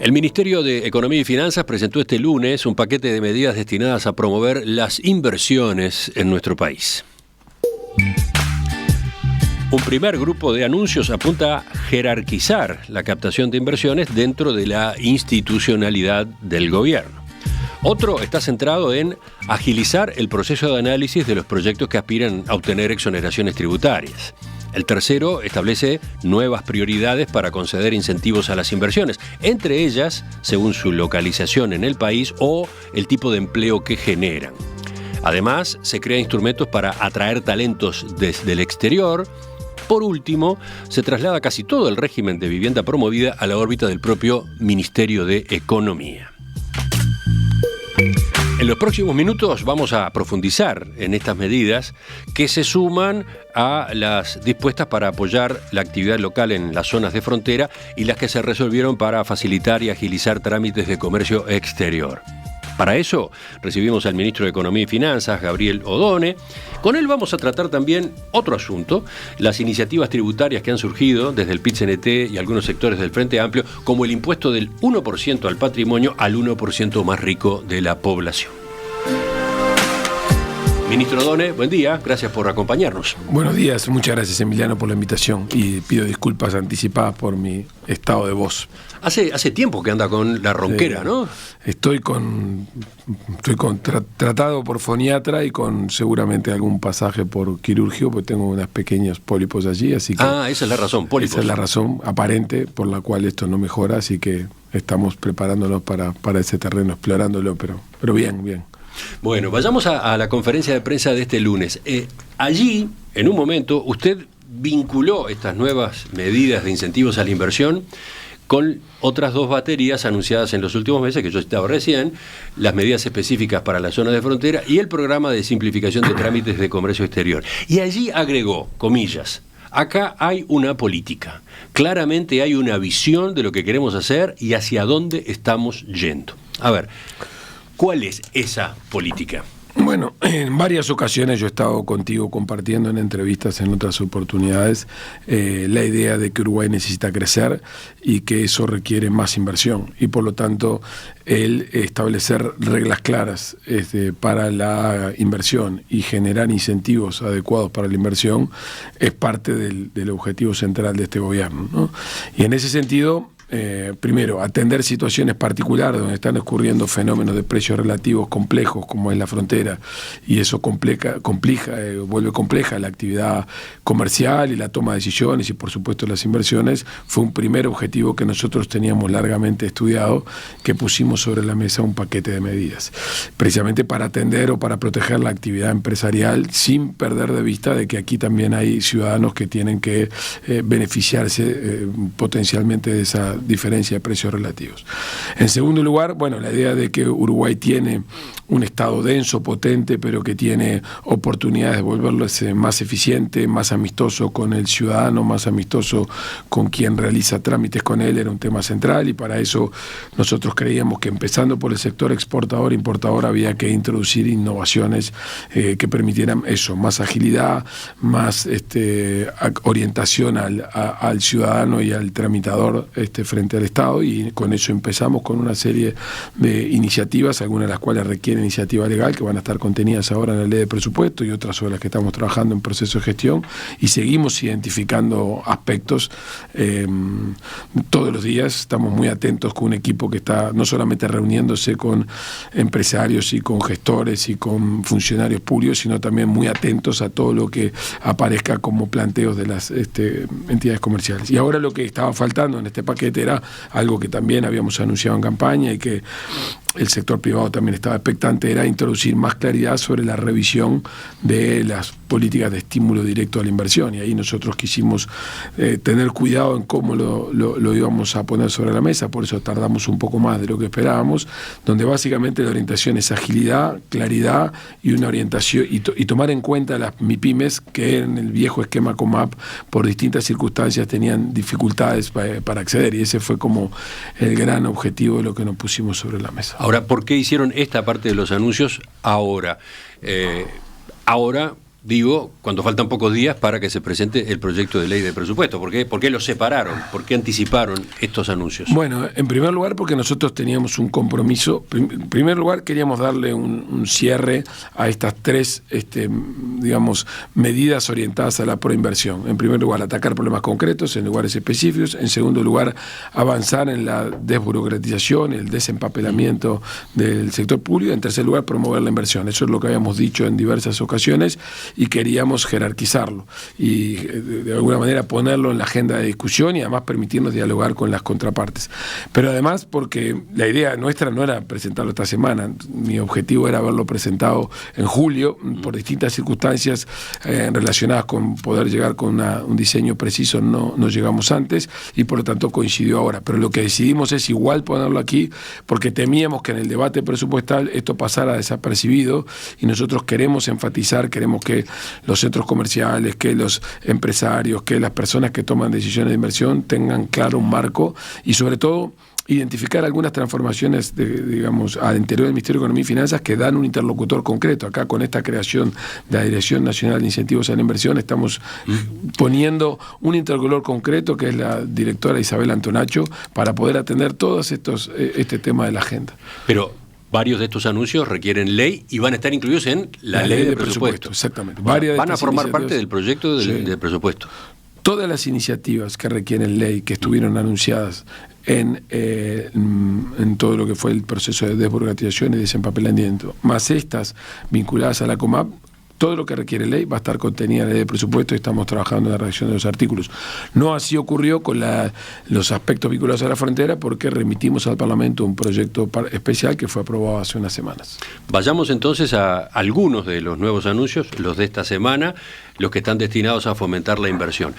El Ministerio de Economía y Finanzas presentó este lunes un paquete de medidas destinadas a promover las inversiones en nuestro país. Un primer grupo de anuncios apunta a jerarquizar la captación de inversiones dentro de la institucionalidad del gobierno. Otro está centrado en agilizar el proceso de análisis de los proyectos que aspiran a obtener exoneraciones tributarias. El tercero establece nuevas prioridades para conceder incentivos a las inversiones, entre ellas según su localización en el país o el tipo de empleo que generan. Además, se crean instrumentos para atraer talentos desde el exterior. Por último, se traslada casi todo el régimen de vivienda promovida a la órbita del propio Ministerio de Economía. En los próximos minutos vamos a profundizar en estas medidas que se suman a las dispuestas para apoyar la actividad local en las zonas de frontera y las que se resolvieron para facilitar y agilizar trámites de comercio exterior. Para eso recibimos al ministro de Economía y Finanzas, Gabriel Odone. Con él vamos a tratar también otro asunto, las iniciativas tributarias que han surgido desde el PIT-CNT y algunos sectores del Frente Amplio, como el impuesto del 1% al patrimonio al 1% más rico de la población. Ministro Odone, buen día, gracias por acompañarnos. Buenos días, muchas gracias Emiliano por la invitación y pido disculpas anticipadas por mi estado de voz. Hace tiempo que anda con la ronquera, ¿no? Estoy tratado por foniatra y con seguramente algún pasaje por quirúrgico, porque tengo unos pequeños pólipos allí, así que... esa es la razón, pólipos. Esa es la razón aparente por la cual esto no mejora, así que estamos preparándonos para ese terreno, explorándolo, pero bien. Bueno, vayamos a la conferencia de prensa de este lunes. Allí, en un momento, usted vinculó estas nuevas medidas de incentivos a la inversión con otras dos baterías anunciadas en los últimos meses, que yo citaba recién, las medidas específicas para las zonas de frontera y el programa de simplificación de trámites de comercio exterior. Y allí agregó, comillas, acá hay una política, claramente hay una visión de lo que queremos hacer y hacia dónde estamos yendo. A ver, ¿cuál es esa política? Bueno, en varias ocasiones yo he estado contigo compartiendo en entrevistas en otras oportunidades la idea de que Uruguay necesita crecer y que eso requiere más inversión y por lo tanto el establecer reglas claras para la inversión y generar incentivos adecuados para la inversión es parte del objetivo central de este gobierno, ¿no? Y en ese sentido, primero, atender situaciones particulares donde están ocurriendo fenómenos de precios relativos complejos como es la frontera y eso vuelve compleja la actividad comercial y la toma de decisiones y por supuesto las inversiones, fue un primer objetivo que nosotros teníamos largamente estudiado, que pusimos sobre la mesa un paquete de medidas, precisamente para atender o para proteger la actividad empresarial sin perder de vista de que aquí también hay ciudadanos que tienen que beneficiarse potencialmente de esa diferencia de precios relativos. En segundo lugar, bueno, la idea de que Uruguay tiene un Estado denso, potente, pero que tiene oportunidades de volverlo más eficiente, más amistoso con el ciudadano, más amistoso con quien realiza trámites con él, era un tema central y para eso nosotros creíamos que empezando por el sector exportador e importador había que introducir innovaciones que permitieran eso, más agilidad, más orientación al ciudadano y al tramitador frente al Estado y con eso empezamos con una serie de iniciativas, algunas de las cuales requieren iniciativa legal que van a estar contenidas ahora en la ley de presupuesto y otras sobre las que estamos trabajando en proceso de gestión y seguimos identificando aspectos todos los días, estamos muy atentos con un equipo que está no solamente reuniéndose con empresarios y con gestores y con funcionarios públicos, sino también muy atentos a todo lo que aparezca como planteos de las entidades comerciales. Y ahora lo que estaba faltando en este paquete era algo que también habíamos anunciado en campaña y que el sector privado también estaba expectante, era introducir más claridad sobre la revisión de las políticas de estímulo directo a la inversión y ahí nosotros quisimos tener cuidado en cómo lo íbamos a poner sobre la mesa, por eso tardamos un poco más de lo que esperábamos, donde básicamente la orientación es agilidad, claridad y una orientación y tomar en cuenta las MIPYMES que en el viejo esquema COMAP por distintas circunstancias tenían dificultades para acceder y ese fue como el gran objetivo de lo que nos pusimos sobre la mesa. Ahora, ¿por qué hicieron esta parte de los anuncios ahora? Ahora digo, cuando faltan pocos días para que se presente el proyecto de ley de presupuesto. ¿Por qué los separaron? ¿Por qué anticiparon estos anuncios? Bueno, en primer lugar porque nosotros teníamos un compromiso. En primer lugar queríamos darle un cierre a estas tres, digamos, medidas orientadas a la proinversión. En primer lugar, atacar problemas concretos en lugares específicos. En segundo lugar, avanzar en la desburocratización, el desempapelamiento del sector público. En tercer lugar, promover la inversión. Eso es lo que habíamos dicho en diversas ocasiones y queríamos jerarquizarlo y de alguna manera ponerlo en la agenda de discusión y además permitirnos dialogar con las contrapartes. Pero además porque la idea nuestra no era presentarlo esta semana, mi objetivo era haberlo presentado en julio, por distintas circunstancias relacionadas con poder llegar con un diseño preciso, no llegamos antes y por lo tanto coincidió ahora. Pero lo que decidimos es igual ponerlo aquí porque temíamos que en el debate presupuestal esto pasara desapercibido y nosotros queremos enfatizar, queremos que los centros comerciales, que los empresarios, que las personas que toman decisiones de inversión tengan claro un marco y sobre todo identificar algunas transformaciones, digamos, al interior del Ministerio de Economía y Finanzas que dan un interlocutor concreto. Acá con esta creación de la Dirección Nacional de Incentivos a la Inversión estamos poniendo un interlocutor concreto que es la directora Isabel Antonacho para poder atender todos este tema de la agenda. Pero varios de estos anuncios requieren ley y van a estar incluidos en la ley de presupuesto. Exactamente. Van a formar parte del proyecto del presupuesto. Todas las iniciativas que requieren ley, que estuvieron anunciadas en todo lo que fue el proceso de desburocratización y desempapelamiento, más estas vinculadas a la COMAP, todo lo que requiere ley va a estar contenida en la ley de presupuesto y estamos trabajando en la redacción de los artículos. No así ocurrió con los aspectos vinculados a la frontera porque remitimos al Parlamento un proyecto especial que fue aprobado hace unas semanas. Vayamos entonces a algunos de los nuevos anuncios, los de esta semana, los que están destinados a fomentar la inversión.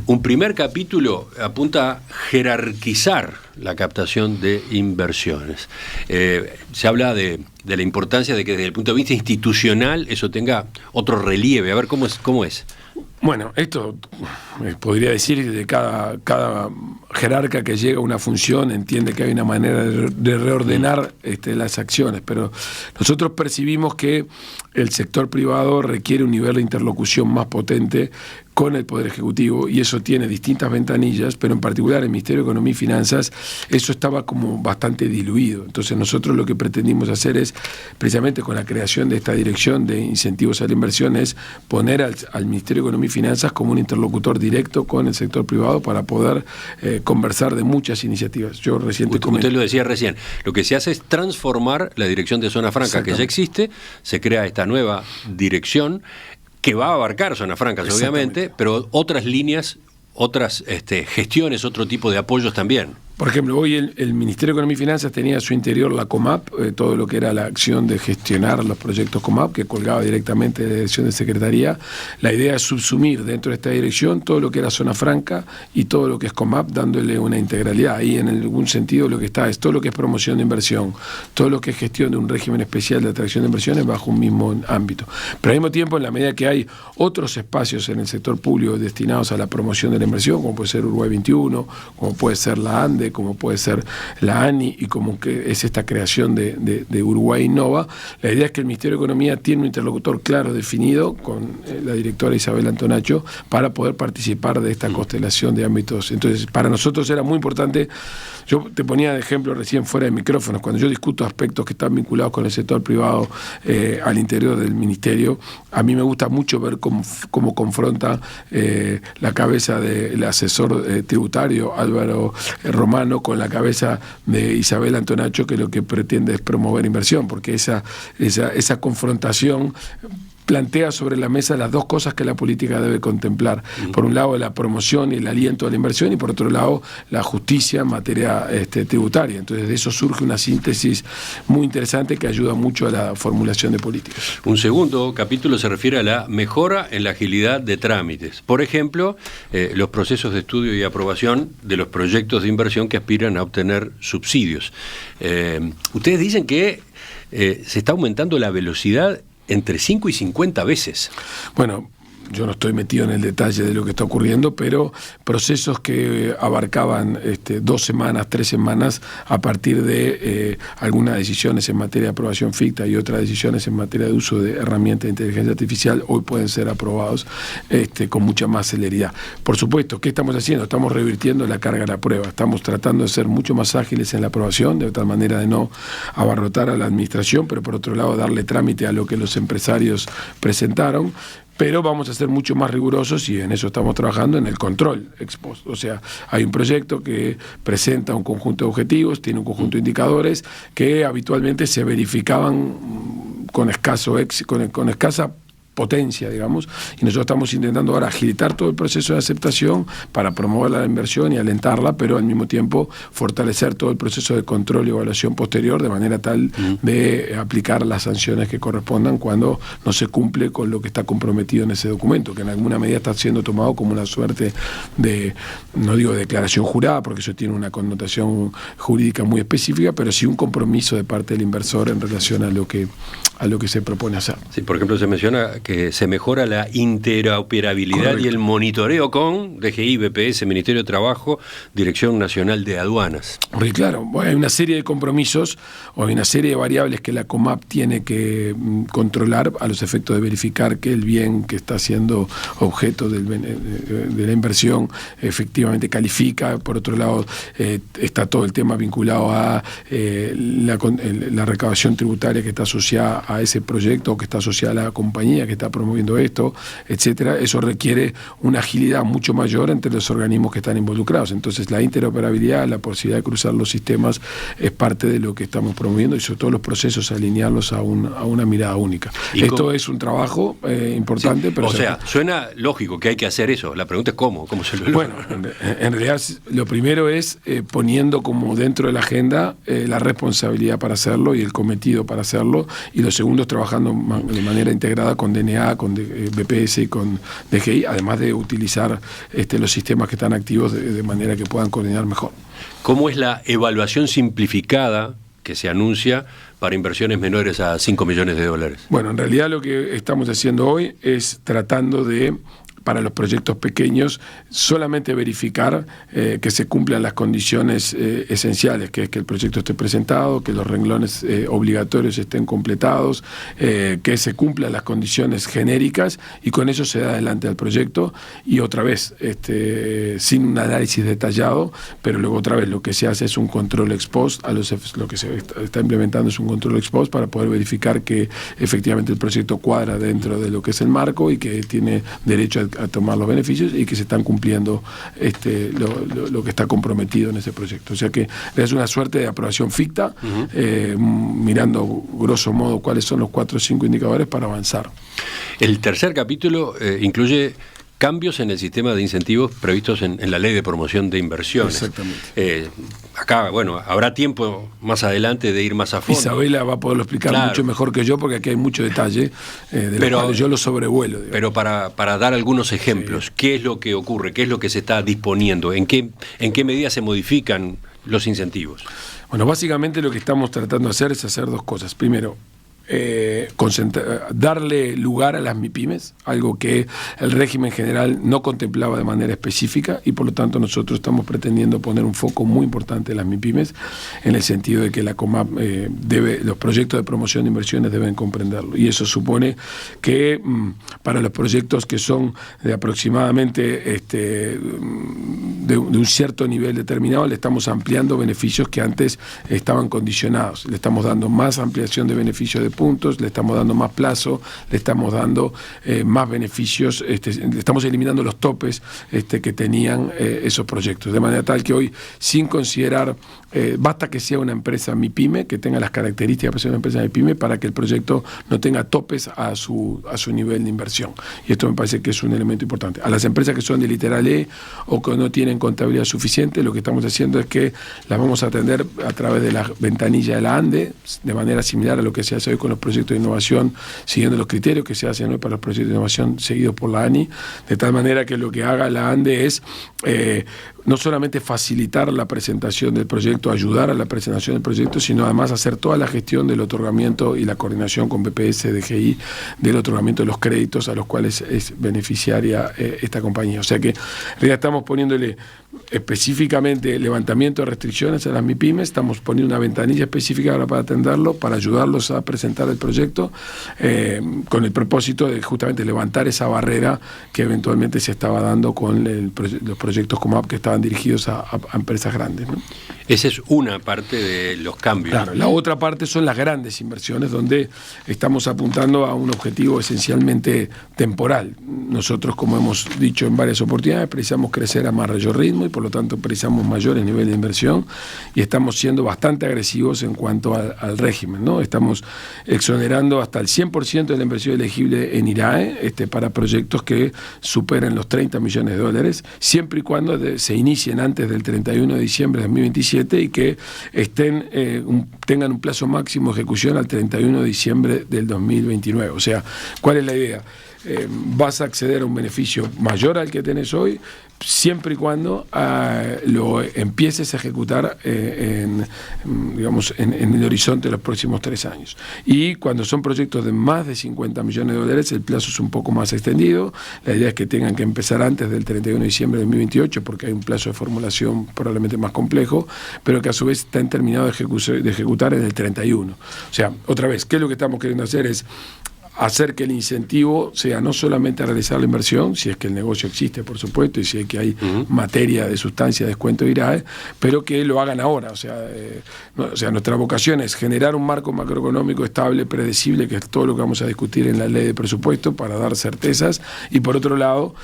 Un primer capítulo apunta a jerarquizar la captación de inversiones. Se habla de la importancia de que desde el punto de vista institucional eso tenga otro relieve. A ver, ¿cómo es? Bueno, esto podría decir que cada jerarca que llega a una función entiende que hay una manera de reordenar las acciones, pero nosotros percibimos que el sector privado requiere un nivel de interlocución más potente con el Poder Ejecutivo y eso tiene distintas ventanillas, pero en particular el Ministerio de Economía y Finanzas eso estaba como bastante diluido. Entonces nosotros lo que pretendimos hacer es, precisamente con la creación de esta dirección de incentivos a la inversión, es poner al Ministerio de Economía y Finanzas como un interlocutor directo con el sector privado para poder conversar de muchas iniciativas. Usted lo decía recién, lo que se hace es transformar la dirección de Zona Franca que ya existe, se crea esta nueva dirección que va a abarcar zonas francas, obviamente, pero otras líneas, otras gestiones, otro tipo de apoyos también. Por ejemplo, hoy el Ministerio de Economía y Finanzas tenía a su interior la COMAP, todo lo que era la acción de gestionar los proyectos COMAP, que colgaba directamente de la dirección de Secretaría. La idea es subsumir dentro de esta dirección todo lo que era Zona Franca y todo lo que es COMAP, dándole una integralidad. Ahí, en algún sentido, lo que está es todo lo que es promoción de inversión, todo lo que es gestión de un régimen especial de atracción de inversiones bajo un mismo ámbito. Pero al mismo tiempo, en la medida que hay otros espacios en el sector público destinados a la promoción de la inversión, como puede ser Uruguay 21, como puede ser la ANDE, como puede ser la ANI y como que es esta creación de Uruguay Innova, la idea es que el Ministerio de Economía tiene un interlocutor claro, definido, con la directora Isabel Antonacho, para poder participar de esta constelación de ámbitos. Entonces, para nosotros era muy importante. Yo te ponía de ejemplo recién fuera de micrófonos, cuando yo discuto aspectos que están vinculados con el sector privado al interior del Ministerio, a mí me gusta mucho ver cómo confronta la cabeza del asesor tributario Álvaro Romano con la cabeza de Isabel Antonacho, que lo que pretende es promover inversión, porque esa confrontación plantea sobre la mesa las dos cosas que la política debe contemplar. Por un lado, la promoción y el aliento a la inversión, y por otro lado, la justicia en materia tributaria. Entonces, de eso surge una síntesis muy interesante que ayuda mucho a la formulación de políticas. Un segundo capítulo se refiere a la mejora en la agilidad de trámites. Por ejemplo, los procesos de estudio y aprobación de los proyectos de inversión que aspiran a obtener subsidios. Ustedes dicen que se está aumentando la velocidad entre 5 y 50 veces. Bueno, yo no estoy metido en el detalle de lo que está ocurriendo, pero procesos que abarcaban 2 semanas, 3 semanas, a partir de algunas decisiones en materia de aprobación ficta y otras decisiones en materia de uso de herramientas de inteligencia artificial, hoy pueden ser aprobados con mucha más celeridad. Por supuesto, ¿qué estamos haciendo? Estamos revirtiendo la carga de la prueba, estamos tratando de ser mucho más ágiles en la aprobación, de tal manera de no abarrotar a la administración, pero por otro lado darle trámite a lo que los empresarios presentaron. Pero vamos a ser mucho más rigurosos, y en eso estamos trabajando, en el control ex post. O sea, hay un proyecto que presenta un conjunto de objetivos, tiene un conjunto de indicadores que habitualmente se verificaban con escasa potencia, digamos, y nosotros estamos intentando ahora agilitar todo el proceso de aceptación para promover la inversión y alentarla, pero al mismo tiempo fortalecer todo el proceso de control y evaluación posterior, de manera tal de aplicar las sanciones que correspondan cuando no se cumple con lo que está comprometido en ese documento, que en alguna medida está siendo tomado como una suerte de, no digo declaración jurada, porque eso tiene una connotación jurídica muy específica, pero sí un compromiso de parte del inversor en relación a lo que se propone hacer. Sí, por ejemplo, se menciona que se mejora la interoperabilidad. Correcto. Y el monitoreo con DGI, BPS, Ministerio de Trabajo, Dirección Nacional de Aduanas. Porque claro, hay una serie de compromisos o hay una serie de variables que la COMAP tiene que controlar a los efectos de verificar que el bien que está siendo objeto de la inversión efectivamente califica. Por otro lado, está todo el tema vinculado a la recaudación tributaria que está asociada a ese proyecto o que está asociada a la compañía que está promoviendo esto, etcétera. Eso requiere una agilidad mucho mayor entre los organismos que están involucrados. Entonces, la interoperabilidad, la posibilidad de cruzar los sistemas es parte de lo que estamos promoviendo, y sobre todo los procesos, alinearlos a una mirada única. Esto es un trabajo importante. Sí, pero suena lógico que hay que hacer eso. La pregunta es cómo se lo logra. Bueno, en realidad lo primero es poniendo como dentro de la agenda la responsabilidad para hacerlo y el cometido para hacerlo, y lo segundo es trabajando de manera integrada con DNA, con BPS y con DGI, además de utilizar los sistemas que están activos de manera que puedan coordinar mejor. ¿Cómo es la evaluación simplificada que se anuncia para inversiones menores a $5 millones? Bueno, en realidad lo que estamos haciendo hoy es tratando de, para los proyectos pequeños, solamente verificar que se cumplan las condiciones esenciales, que es que el proyecto esté presentado, que los renglones obligatorios estén completados, que se cumplan las condiciones genéricas, y con eso se da adelante al proyecto, y otra vez, sin un análisis detallado, pero luego otra vez lo que se hace es un control ex post, lo que se está implementando es un control ex post para poder verificar que efectivamente el proyecto cuadra dentro de lo que es el marco y que tiene derecho a tomar los beneficios y que se están cumpliendo lo que está comprometido en ese proyecto. O sea que es una suerte de aprobación ficta, mirando grosso modo cuáles son los 4 o 5 indicadores para avanzar. El tercer capítulo incluye cambios en el sistema de incentivos previstos en la Ley de Promoción de Inversiones. Exactamente. Acá, bueno, habrá tiempo más adelante de ir más a fondo. Isabela va a poderlo explicar mucho mejor que yo, porque aquí hay mucho detalle, pero yo lo sobrevuelo. Digamos. Pero para dar algunos ejemplos, sí. ¿Qué es lo que ocurre? ¿Qué es lo que se está disponiendo? ¿En qué medida se modifican los incentivos? Bueno, básicamente lo que estamos tratando de hacer es hacer 2 cosas. Primero, darle lugar a las MIPYMES, algo que el régimen general no contemplaba de manera específica, y por lo tanto nosotros estamos pretendiendo poner un foco muy importante en las MIPYMES, en el sentido de que la COMAP los proyectos de promoción de inversiones deben comprenderlo, y eso supone que para los proyectos que son de aproximadamente de un cierto nivel determinado, le estamos ampliando beneficios que antes estaban condicionados, le estamos dando más ampliación de beneficios de puntos, le estamos dando más plazo, le estamos dando más beneficios, le estamos eliminando los topes que tenían esos proyectos, de manera tal que hoy, sin considerar, basta que sea una empresa MIPYME, que tenga las características para ser una empresa MIPYME, para que el proyecto no tenga topes a su nivel de inversión, y esto me parece que es un elemento importante. A las empresas que son de literal E o que no tienen contabilidad suficiente, lo que estamos haciendo es que las vamos a atender a través de la ventanilla de la ANDE, de manera similar a lo que se hace hoy con los proyectos de innovación, siguiendo los criterios que se hacen hoy para los proyectos de innovación seguidos por la ANI, de tal manera que lo que haga la ANDE es no solamente facilitar la presentación del proyecto, ayudar a la presentación del proyecto, sino además hacer toda la gestión del otorgamiento y la coordinación con BPS, DGI, del otorgamiento de los créditos a los cuales es beneficiaria esta compañía. O sea que en realidad estamos poniéndole específicamente levantamiento de restricciones a las MIPYMES, estamos poniendo una ventanilla específica ahora para atenderlo, para ayudarlos a presentar el proyecto, con el propósito de justamente levantar esa barrera que eventualmente se estaba dando con los proyectos como que estaban dirigidos a empresas grandes, ¿no? Esa es una parte de los cambios. Claro, la otra parte son las grandes inversiones, donde estamos apuntando a un objetivo esencialmente temporal. Nosotros, como hemos dicho en varias oportunidades, precisamos crecer a más mayor ritmo y por lo tanto precisamos mayores niveles de inversión y estamos siendo bastante agresivos en cuanto al régimen, ¿no? Estamos exonerando hasta el 100% de la inversión elegible en IRAE para proyectos que superen los $30 millones, siempre y cuando se inicien antes del 31 de diciembre de 2027 y que tengan un plazo máximo de ejecución al 31 de diciembre del 2029. O sea, ¿cuál es la idea? Vas a acceder a un beneficio mayor al que tenés hoy, siempre y cuando lo empieces a ejecutar en el horizonte de los próximos 3 años. Y cuando son proyectos de más de $50 millones, el plazo es un poco más extendido. La idea es que tengan que empezar antes del 31 de diciembre de 2028, porque hay un plazo de formulación probablemente más complejo, pero que a su vez están terminados de ejecutar en el 31. O sea, otra vez, ¿qué es lo que estamos queriendo hacer? Es hacer que el incentivo sea no solamente a realizar la inversión, si es que el negocio existe, por supuesto, y si es que hay materia de sustancia, descuento de IRAE, pero que lo hagan ahora. O sea, nuestra vocación es generar un marco macroeconómico estable, predecible, que es todo lo que vamos a discutir en la ley de presupuesto para dar certezas, y por otro lado,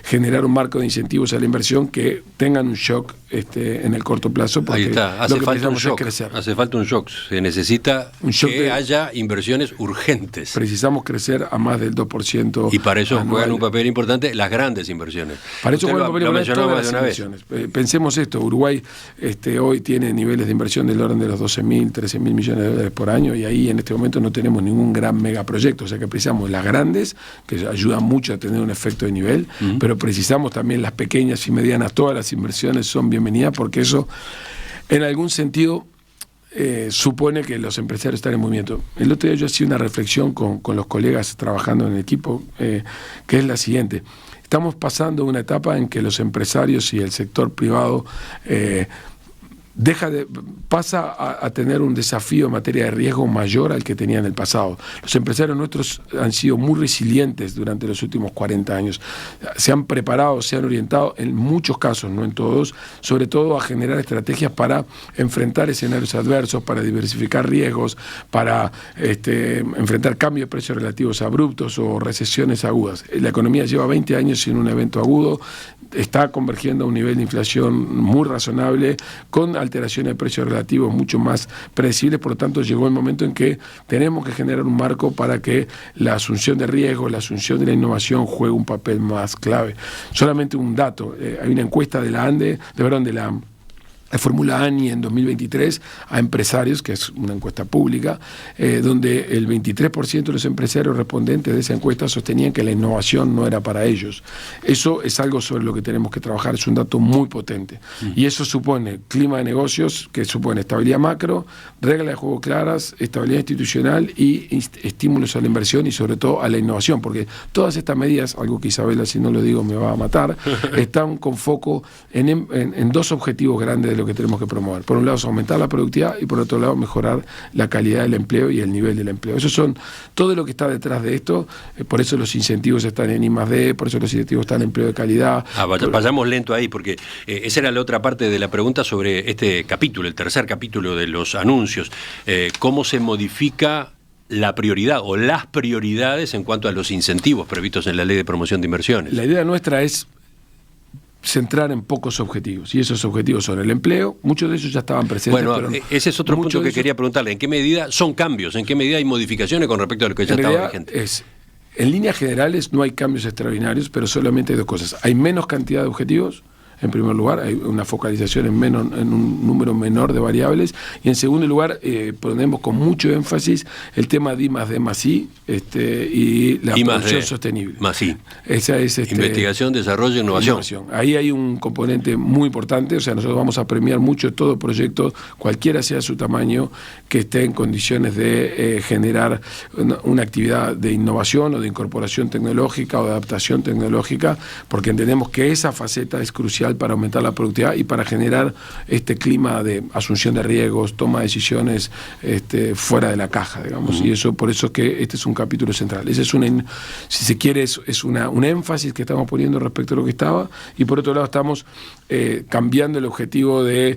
generar un marco de incentivos a la inversión que tengan un shock en el corto plazo, porque ahí está, hace falta un shock, se necesita que haya inversiones urgentes. Precisamos crecer a más del 2%. Y para eso anual. juegan un papel importante las grandes inversiones. Para eso juegan un papel importante todas las inversiones. Pensemos esto, Uruguay hoy tiene niveles de inversión del orden de los 12.000, 13.000 millones de dólares por año, y ahí en este momento no tenemos ningún gran megaproyecto. O sea que precisamos las grandes, que ayudan mucho a tener un efecto de nivel, pero precisamos también las pequeñas y medianas. Todas las inversiones son bienvenidas, porque eso, en algún sentido, supone que los empresarios están en movimiento. El otro día yo hacía una reflexión con los colegas trabajando en el equipo, que es la siguiente. Estamos pasando una etapa en que los empresarios y el sector privado pasa a tener un desafío en materia de riesgo mayor al que tenía en el pasado. Los empresarios nuestros han sido muy resilientes durante los últimos 40 años. Se han preparado, se han orientado, en muchos casos, no en todos, sobre todo a generar estrategias para enfrentar escenarios adversos, para diversificar riesgos, para enfrentar cambios de precios relativos abruptos o recesiones agudas. La economía lleva 20 años sin un evento agudo, está convergiendo a un nivel de inflación muy razonable, con alteraciones de precios relativos mucho más predecibles. Por lo tanto, llegó el momento en que tenemos que generar un marco para que la asunción de riesgos, la asunción de la innovación juegue un papel más clave. Solamente un dato, hay una encuesta de la Fórmula ANI en 2023 a empresarios, que es una encuesta pública, donde el 23% de los empresarios respondentes de esa encuesta sostenían que la innovación no era para ellos. Eso es algo sobre lo que tenemos que trabajar, es un dato muy potente. Y eso supone clima de negocios, que supone estabilidad macro, reglas de juego claras, estabilidad institucional y estímulos a la inversión y sobre todo a la innovación, porque todas estas medidas, algo que Isabela, si no lo digo, me va a matar, están con foco en dos objetivos grandes de lo que tenemos que promover. Por un lado es aumentar la productividad y por otro lado mejorar la calidad del empleo y el nivel del empleo. Eso son todo lo que está detrás de esto, por eso los incentivos están en I+D, por eso los incentivos están en empleo de calidad. Vayamos lento ahí, porque esa era la otra parte de la pregunta sobre este capítulo, el tercer capítulo de los anuncios. ¿Cómo se modifica la prioridad o las prioridades en cuanto a los incentivos previstos en la Ley de Promoción de Inversiones? La idea nuestra es centrar en pocos objetivos, y esos objetivos son el empleo, muchos de ellos ya estaban presentes. Bueno, pero ese es otro punto que quería preguntarle, ¿en qué medida son cambios, en qué medida hay modificaciones con respecto a lo que ya estaba vigente? En líneas generales no hay cambios extraordinarios, pero solamente hay dos cosas: hay menos cantidad de objetivos, en primer lugar, hay una focalización en un número menor de variables, y en segundo lugar ponemos con mucho énfasis el tema de I+D+I y la producción sostenible. Esa es investigación, desarrollo e innovación. Ahí hay un componente muy importante, o sea, nosotros vamos a premiar mucho todo proyecto, cualquiera sea su tamaño, que esté en condiciones de generar una actividad de innovación o de incorporación tecnológica o de adaptación tecnológica, porque entendemos que esa faceta es crucial para aumentar la productividad y para generar este clima de asunción de riesgos, toma de decisiones fuera de la caja, digamos. Y eso, por eso es que este es un capítulo central. Ese es si se quiere, es un énfasis que estamos poniendo respecto a lo que estaba, y por otro lado estamos cambiando el objetivo de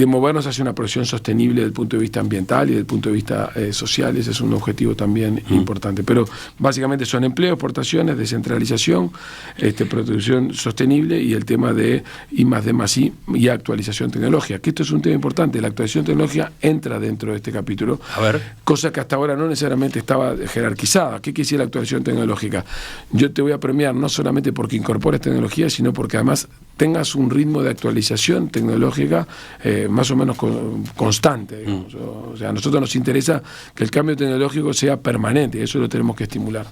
movernos hacia una producción sostenible desde el punto de vista ambiental y desde el punto de vista social. Ese es un objetivo también importante. Pero básicamente son empleo, exportaciones, descentralización, producción sostenible y el tema de I+D+I y actualización tecnológica, que esto es un tema importante. La actualización tecnológica entra dentro de este capítulo, cosa que hasta ahora no necesariamente estaba jerarquizada. ¿Qué quiere decir la actualización tecnológica? Yo te voy a premiar no solamente porque incorpores tecnología, sino porque además tengas un ritmo de actualización tecnológica más o menos constante, digamos. O sea, a nosotros nos interesa que el cambio tecnológico sea permanente, y eso lo tenemos que estimular.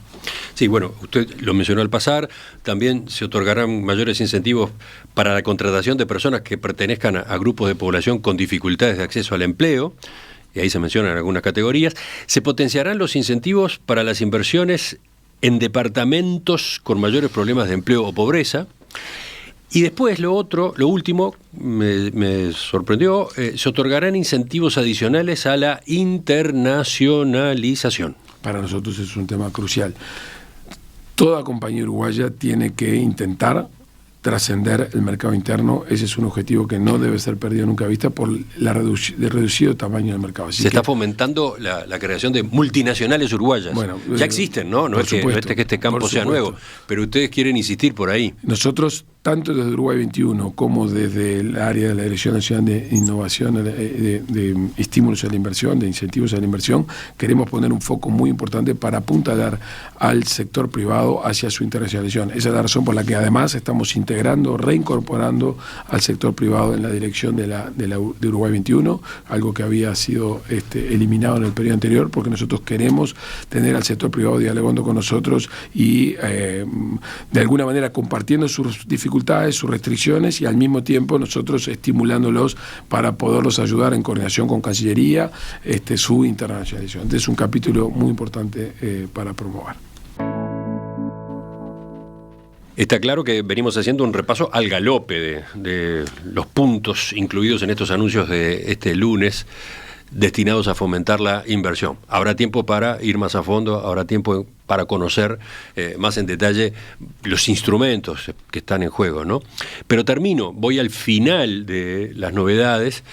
Sí, bueno, usted lo mencionó al pasar, también se otorgarán mayores incentivos para la contratación de personas que pertenezcan a grupos de población con dificultades de acceso al empleo, y ahí se mencionan algunas categorías. Se potenciarán los incentivos para las inversiones en departamentos con mayores problemas de empleo o pobreza. Y después lo último, me sorprendió, se otorgarán incentivos adicionales a la internacionalización. Para nosotros es un tema crucial. Toda compañía uruguaya tiene que intentar trascender el mercado interno. Ese es un objetivo que no debe ser perdido nunca de vista por el reducido tamaño del mercado. Se está fomentando la creación de multinacionales uruguayas. Bueno, ya existen, ¿no? No es que este campo sea nuevo, pero ustedes quieren insistir por ahí. Nosotros, tanto desde Uruguay 21 como desde el área de la Dirección Nacional de Innovación, de estímulos a la inversión, de incentivos a la inversión, queremos poner un foco muy importante para apuntalar al sector privado hacia su internacionalización. Esa es la razón por la que además estamos reincorporando al sector privado en la dirección de Uruguay 21, algo que había sido eliminado en el periodo anterior, porque nosotros queremos tener al sector privado dialogando con nosotros y de alguna manera compartiendo sus dificultades, sus restricciones, y al mismo tiempo nosotros estimulándolos para poderlos ayudar en coordinación con Cancillería su internacionalización. Entonces es un capítulo muy importante para promover. Está claro que venimos haciendo un repaso al galope de los puntos incluidos en estos anuncios de este lunes destinados a fomentar la inversión. Habrá tiempo para ir más a fondo, habrá tiempo para conocer más en detalle los instrumentos que están en juego, ¿no? Pero voy al final de las novedades.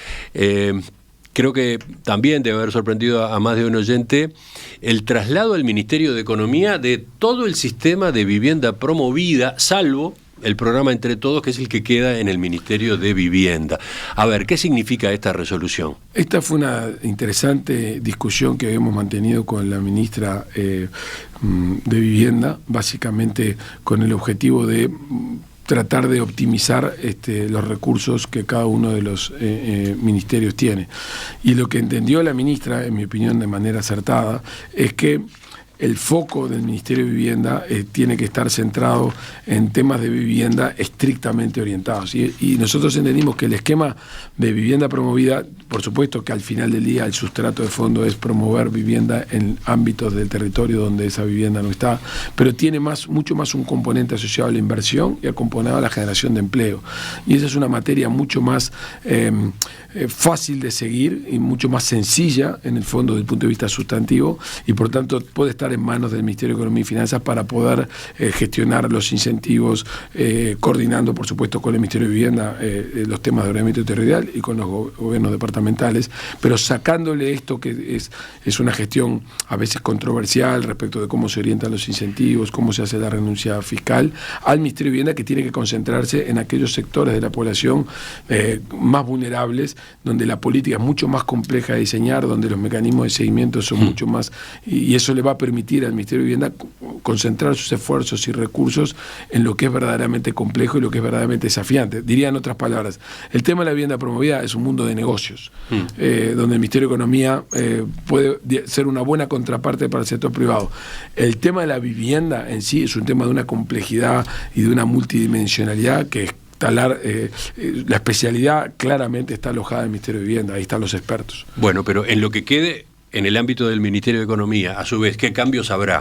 Creo que también debe haber sorprendido a más de un oyente el traslado al Ministerio de Economía de todo el sistema de vivienda promovida, salvo el programa Entre Todos, que es el que queda en el Ministerio de Vivienda. A ver, ¿qué significa esta resolución? Esta fue una interesante discusión que hemos mantenido con la ministra de Vivienda, básicamente con el objetivo de tratar de optimizar los recursos que cada uno de los ministerios tiene. Y lo que entendió la ministra, en mi opinión de manera acertada, es que el foco del Ministerio de Vivienda tiene que estar centrado en temas de vivienda estrictamente orientados. Y nosotros entendimos que el esquema de vivienda promovida, por supuesto que al final del día el sustrato de fondo es promover vivienda en ámbitos del territorio donde esa vivienda no está, pero tiene mucho más un componente asociado a la inversión y acompañado a la generación de empleo. Y esa es una materia mucho más fácil de seguir y mucho más sencilla en el fondo desde el punto de vista sustantivo, y por tanto puede estar en manos del Ministerio de Economía y Finanzas para poder gestionar los incentivos, coordinando por supuesto con el Ministerio de Vivienda los temas de ordenamiento territorial y con los gobiernos departamentales, pero sacándole esto que es una gestión a veces controversial respecto de cómo se orientan los incentivos, cómo se hace la renuncia fiscal, al Ministerio de Vivienda, que tiene que concentrarse en aquellos sectores de la población más vulnerables, donde la política es mucho más compleja de diseñar, donde los mecanismos de seguimiento son mucho más, y eso le va a permitir permitir al Ministerio de Vivienda concentrar sus esfuerzos y recursos en lo que es verdaderamente complejo y lo que es verdaderamente desafiante. Diría en otras palabras, el tema de la vivienda promovida es un mundo de negocios, donde el Ministerio de Economía puede ser una buena contraparte para el sector privado. El tema de la vivienda en sí es un tema de una complejidad y de una multidimensionalidad que es la especialidad claramente está alojada en el Ministerio de Vivienda, ahí están los expertos. Bueno, pero en lo que quede en el ámbito del Ministerio de Economía, a su vez, ¿qué cambios habrá?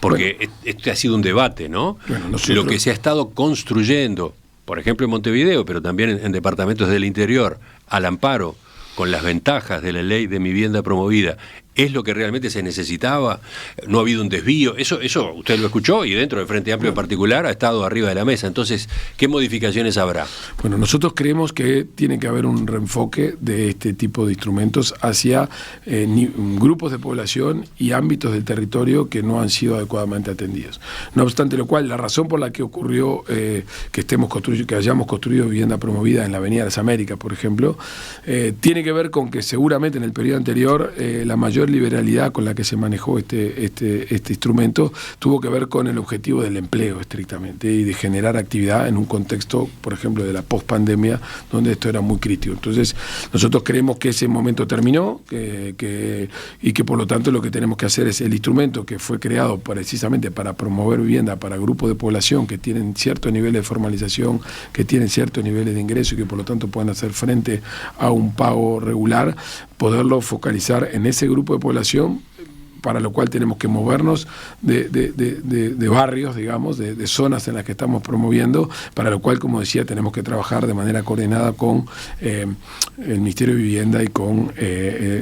Porque este ha sido un debate, ¿no? Bueno, lo que se ha estado construyendo, por ejemplo en Montevideo, pero también en departamentos del interior, al amparo, con las ventajas de la ley de vivienda promovida, ¿es lo que realmente se necesitaba? ¿No ha habido un desvío? Eso usted lo escuchó y dentro del Frente Amplio en particular ha estado arriba de la mesa. Entonces, ¿qué modificaciones habrá? Bueno, nosotros creemos que tiene que haber un reenfoque de este tipo de instrumentos hacia grupos de población y ámbitos del territorio que no han sido adecuadamente atendidos. No obstante lo cual, la razón por la que ocurrió que hayamos construido vivienda promovida en la Avenida de las Américas, por ejemplo, tiene que ver con que seguramente en el periodo anterior la mayor liberalidad con la que se manejó este instrumento tuvo que ver con el objetivo del empleo estrictamente y de generar actividad en un contexto, por ejemplo, de la pospandemia, donde esto era muy crítico. Entonces, nosotros creemos que ese momento terminó y que por lo tanto lo que tenemos que hacer es el instrumento que fue creado precisamente para promover vivienda para grupos de población que tienen ciertos niveles de formalización, que tienen ciertos niveles de ingreso y que por lo tanto pueden hacer frente a un pago regular, poderlo focalizar en ese grupo de población, para lo cual tenemos que movernos de barrios, digamos, de zonas en las que estamos promoviendo, para lo cual, como decía, tenemos que trabajar de manera coordinada con el Ministerio de Vivienda y con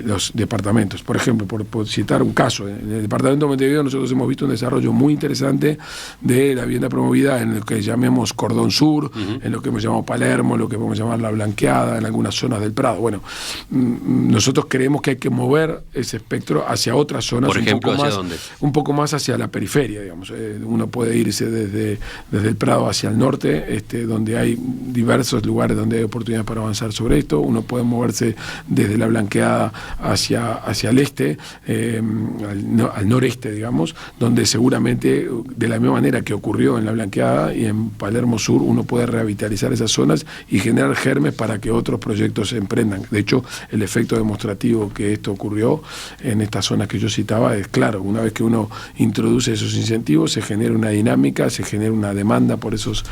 los departamentos. Por ejemplo, por citar un caso, en el departamento de Montevideo nosotros hemos visto un desarrollo muy interesante de la vivienda promovida en lo que llamemos Cordón Sur, en lo que hemos llamado Palermo, lo que podemos llamar La Blanqueada, en algunas zonas del Prado. Bueno, nosotros creemos que hay que mover ese espectro hacia otras zonas. Por ejemplo, ¿hacia dónde? Un poco más hacia la periferia, digamos. Uno puede irse desde el Prado hacia el norte, donde hay diversos lugares donde hay oportunidades para avanzar sobre esto. Uno puede moverse desde La Blanqueada hacia el este, al noreste, digamos, donde seguramente, de la misma manera que ocurrió en La Blanqueada y en Palermo Sur, uno puede revitalizar esas zonas y generar germes para que otros proyectos se emprendan. De hecho, el efecto demostrativo que esto ocurrió en estas zonas que yo citaba es claro. Una vez que uno introduce esos incentivos, se genera una dinámica, se genera una demanda por esos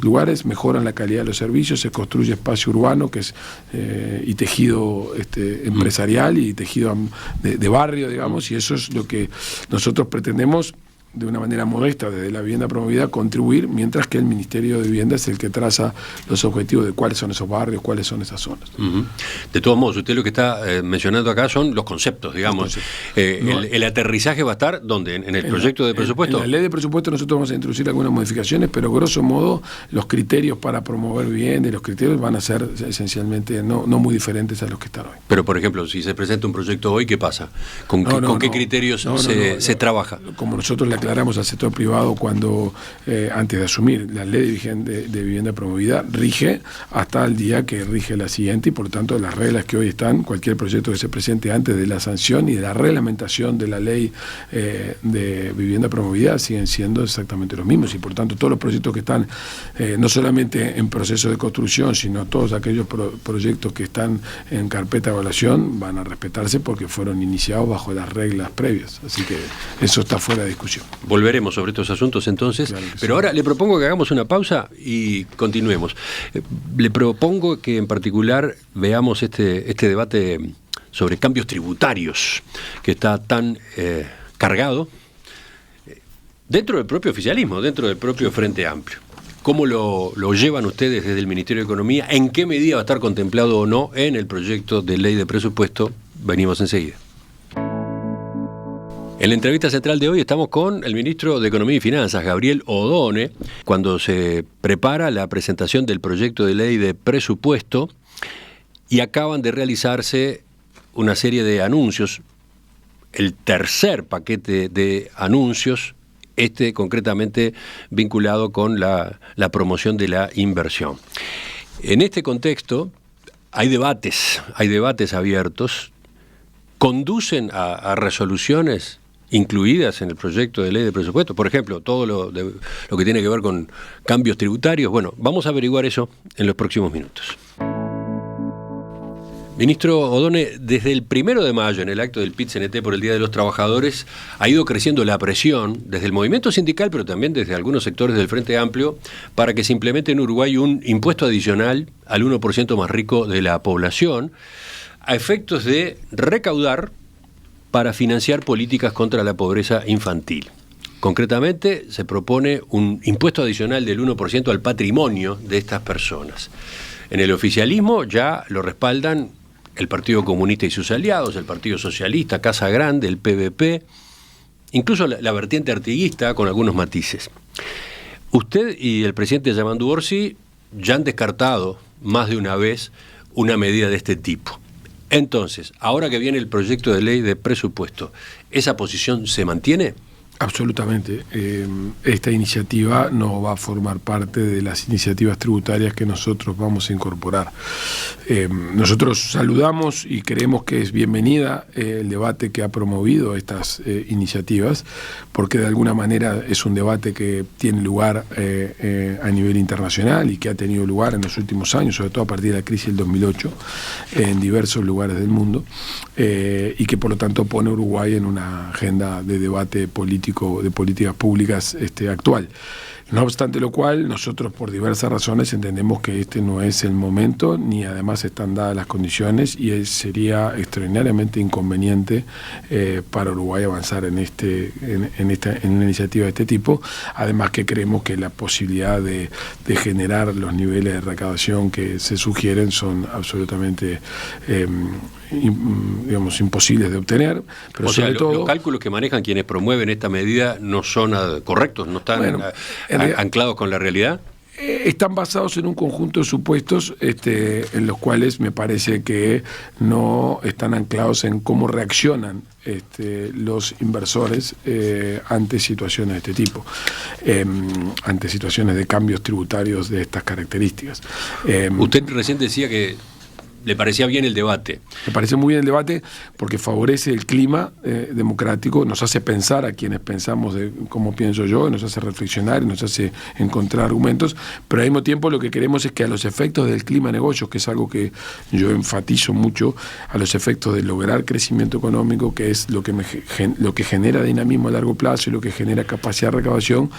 lugares, mejoran la calidad de los servicios, se construye espacio urbano y tejido empresarial y tejido de barrio, digamos, y eso es lo que nosotros pretendemos de una manera modesta desde la vivienda promovida contribuir, mientras que el Ministerio de Vivienda es el que traza los objetivos de cuáles son esos barrios, cuáles son esas zonas. De todos modos, usted lo que está mencionando acá son los conceptos, digamos. El aterrizaje va a estar ¿dónde? ¿En el proyecto de presupuesto? En la ley de presupuesto nosotros vamos a introducir algunas modificaciones, pero grosso modo los criterios para promover vivienda y los criterios van a ser esencialmente no muy diferentes a los que están hoy. Pero, por ejemplo, si se presenta un proyecto hoy, ¿qué pasa? ¿Con qué criterios se trabaja? Como nosotros le aclaramos al sector privado cuando, antes de asumir la ley de vivienda promovida, rige hasta el día que rige la siguiente y por tanto las reglas que hoy están, cualquier proyecto que se presente antes de la sanción y de la reglamentación de la ley de vivienda promovida siguen siendo exactamente los mismos y por tanto todos los proyectos que están no solamente en proceso de construcción, sino todos aquellos proyectos que están en carpeta de evaluación van a respetarse porque fueron iniciados bajo las reglas previas, así que eso está fuera de discusión. Volveremos sobre estos asuntos entonces, claro pero sí. Ahora le propongo que hagamos una pausa y continuemos. Le propongo que en particular veamos este debate sobre cambios tributarios que está tan cargado dentro del propio oficialismo, dentro del propio Frente Amplio. ¿Cómo lo llevan ustedes desde el Ministerio de Economía? ¿En qué medida va a estar contemplado o no en el proyecto de ley de presupuesto? Venimos enseguida. En la entrevista central de hoy estamos con el ministro de Economía y Finanzas, Gabriel Odone, cuando se prepara la presentación del proyecto de ley de presupuesto y acaban de realizarse una serie de anuncios, el tercer paquete de anuncios, concretamente vinculado con la promoción de la inversión. En este contexto hay debates abiertos, conducen a resoluciones incluidas en el proyecto de ley de presupuesto? Por ejemplo, todo lo que tiene que ver con cambios tributarios. Bueno, vamos a averiguar eso en los próximos minutos. Ministro Odone, desde el 1 de mayo, en el acto del PIT-CNT por el Día de los Trabajadores, ha ido creciendo la presión desde el movimiento sindical, pero también desde algunos sectores del Frente Amplio, para que se implemente en Uruguay un impuesto adicional al 1% más rico de la población, a efectos de recaudar para financiar políticas contra la pobreza infantil. Concretamente, se propone un impuesto adicional del 1% al patrimonio de estas personas. En el oficialismo ya lo respaldan el Partido Comunista y sus aliados, el Partido Socialista, Casa Grande, el PVP, incluso la vertiente artiguista con algunos matices. Usted y el presidente Yamandu Orsi ya han descartado más de una vez una medida de este tipo. Entonces, ahora que viene el proyecto de ley de presupuesto, ¿esa posición se mantiene? Absolutamente. Esta iniciativa no va a formar parte de las iniciativas tributarias que nosotros vamos a incorporar. Nosotros saludamos y creemos que es bienvenida el debate que ha promovido estas iniciativas, porque de alguna manera es un debate que tiene lugar a nivel internacional y que ha tenido lugar en los últimos años, sobre todo a partir de la crisis del 2008, en diversos lugares del mundo, y que por lo tanto pone a Uruguay en una agenda de debate político de políticas públicas actual. No obstante lo cual, nosotros por diversas razones entendemos que este no es el momento, ni además están dadas las condiciones, y sería extraordinariamente inconveniente para Uruguay avanzar en una iniciativa de este tipo. Además que creemos que la posibilidad de generar los niveles de recaudación que se sugieren son absolutamente imposibles de obtener. Pero o sea, sobre todo, los cálculos que manejan quienes promueven esta medida no son correctos, no están anclados con la realidad. Están basados en un conjunto de supuestos en los cuales me parece que no están anclados en cómo reaccionan los inversores ante situaciones de este tipo, ante situaciones de cambios tributarios de estas características. Usted recién decía que le parecía bien el debate. Me parece muy bien el debate porque favorece el clima democrático, nos hace pensar a quienes pensamos de cómo pienso yo, nos hace reflexionar y nos hace encontrar argumentos, pero al mismo tiempo lo que queremos es que a los efectos del clima de negocios, que es algo que yo enfatizo mucho, a los efectos de lograr crecimiento económico, que es lo que genera dinamismo a largo plazo y lo que genera capacidad de recaudación,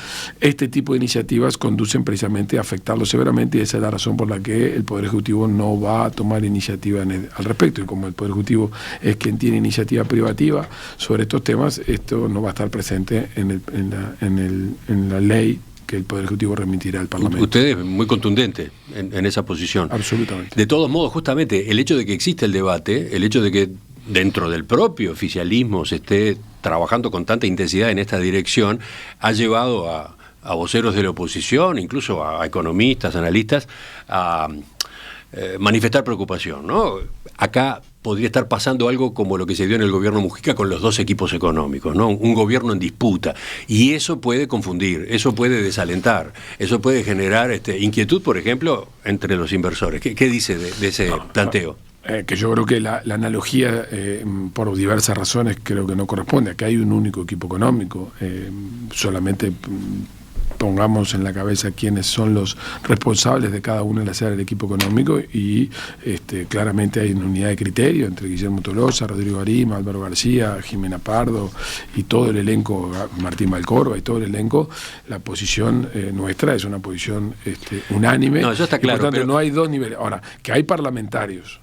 este tipo de iniciativas conducen precisamente a afectarlo severamente, y esa es la razón por la que el Poder Ejecutivo no va a tomar iniciativa al respecto, y como el Poder Ejecutivo es quien tiene iniciativa privativa sobre estos temas, esto no va a estar presente en la ley que el Poder Ejecutivo remitirá al Parlamento. Usted es muy contundente en esa posición. Absolutamente. De todos modos, justamente el hecho de que existe el debate, el hecho de que dentro del propio oficialismo se esté trabajando con tanta intensidad en esta dirección, ha llevado a voceros de la oposición, incluso a economistas, analistas, a manifestar preocupación, ¿no? Acá podría estar pasando algo como lo que se dio en el gobierno Mujica con los dos equipos económicos, ¿no? Un gobierno en disputa. Y eso puede confundir, eso puede desalentar, eso puede generar inquietud, por ejemplo, entre los inversores. ¿Qué dice de ese planteo? Que yo creo que la analogía, por diversas razones, creo que no corresponde. Acá hay un único equipo económico, solamente pongamos en la cabeza quiénes son los responsables de cada una de las áreas del equipo económico, y claramente hay una unidad de criterio entre Guillermo Tolosa, Rodrigo Arima, Álvaro García, Jimena Pardo y todo el elenco, Martín Valcorba y todo el elenco. La posición nuestra es una posición unánime. No, eso está claro. Por tanto, no hay dos niveles. Ahora, que hay parlamentarios,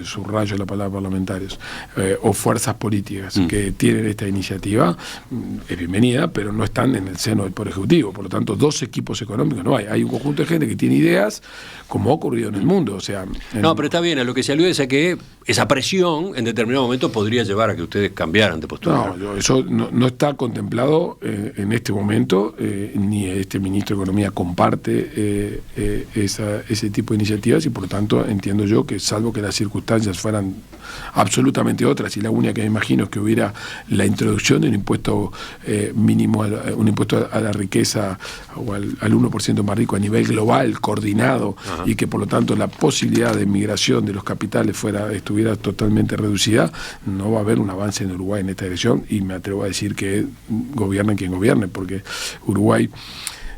subrayo la palabra parlamentarios, o fuerzas políticas que tienen esta iniciativa, es bienvenida, pero no están en el seno del Poder Ejecutivo. Por lo tanto, dos equipos económicos no hay. Hay un conjunto de gente que tiene ideas, como ha ocurrido en el mundo. O sea, no, pero está bien, a lo que se alude es a que esa presión en determinado momento podría llevar a que ustedes cambiaran de postura. No, eso no está contemplado en este momento, ni este ministro de Economía comparte ese tipo de iniciativas, y por lo tanto entiendo yo que, salvo salvo que las circunstancias fueran absolutamente otras, y la única que me imagino es que hubiera la introducción de un impuesto mínimo, un impuesto a la riqueza o al 1% más rico a nivel global, coordinado, y que por lo tanto la posibilidad de migración de los capitales estuviera totalmente reducida. No va a haber un avance en Uruguay en esta dirección, y me atrevo a decir que gobierne quien gobierne, porque Uruguay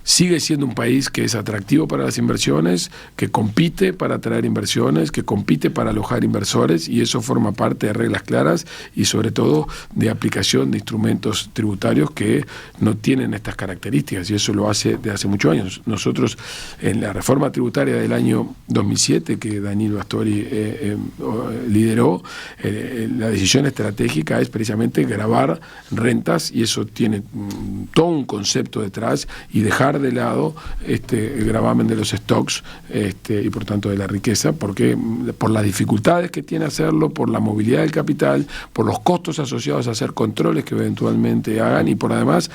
sigue siendo un país que es atractivo para las inversiones, que compite para atraer inversiones, que compite para alojar inversores, y eso forma parte de reglas claras y sobre todo de aplicación de instrumentos tributarios que no tienen estas características, y eso lo hace de hace muchos años. Nosotros en la reforma tributaria del año 2007 que Danilo Astori lideró, la decisión estratégica es precisamente gravar rentas, y eso tiene todo un concepto detrás, y dejar de lado el gravamen de los stocks y por tanto de la riqueza, porque por las dificultades que tiene hacerlo, por la movilidad del capital, por los costos asociados a hacer controles que eventualmente hagan, y por además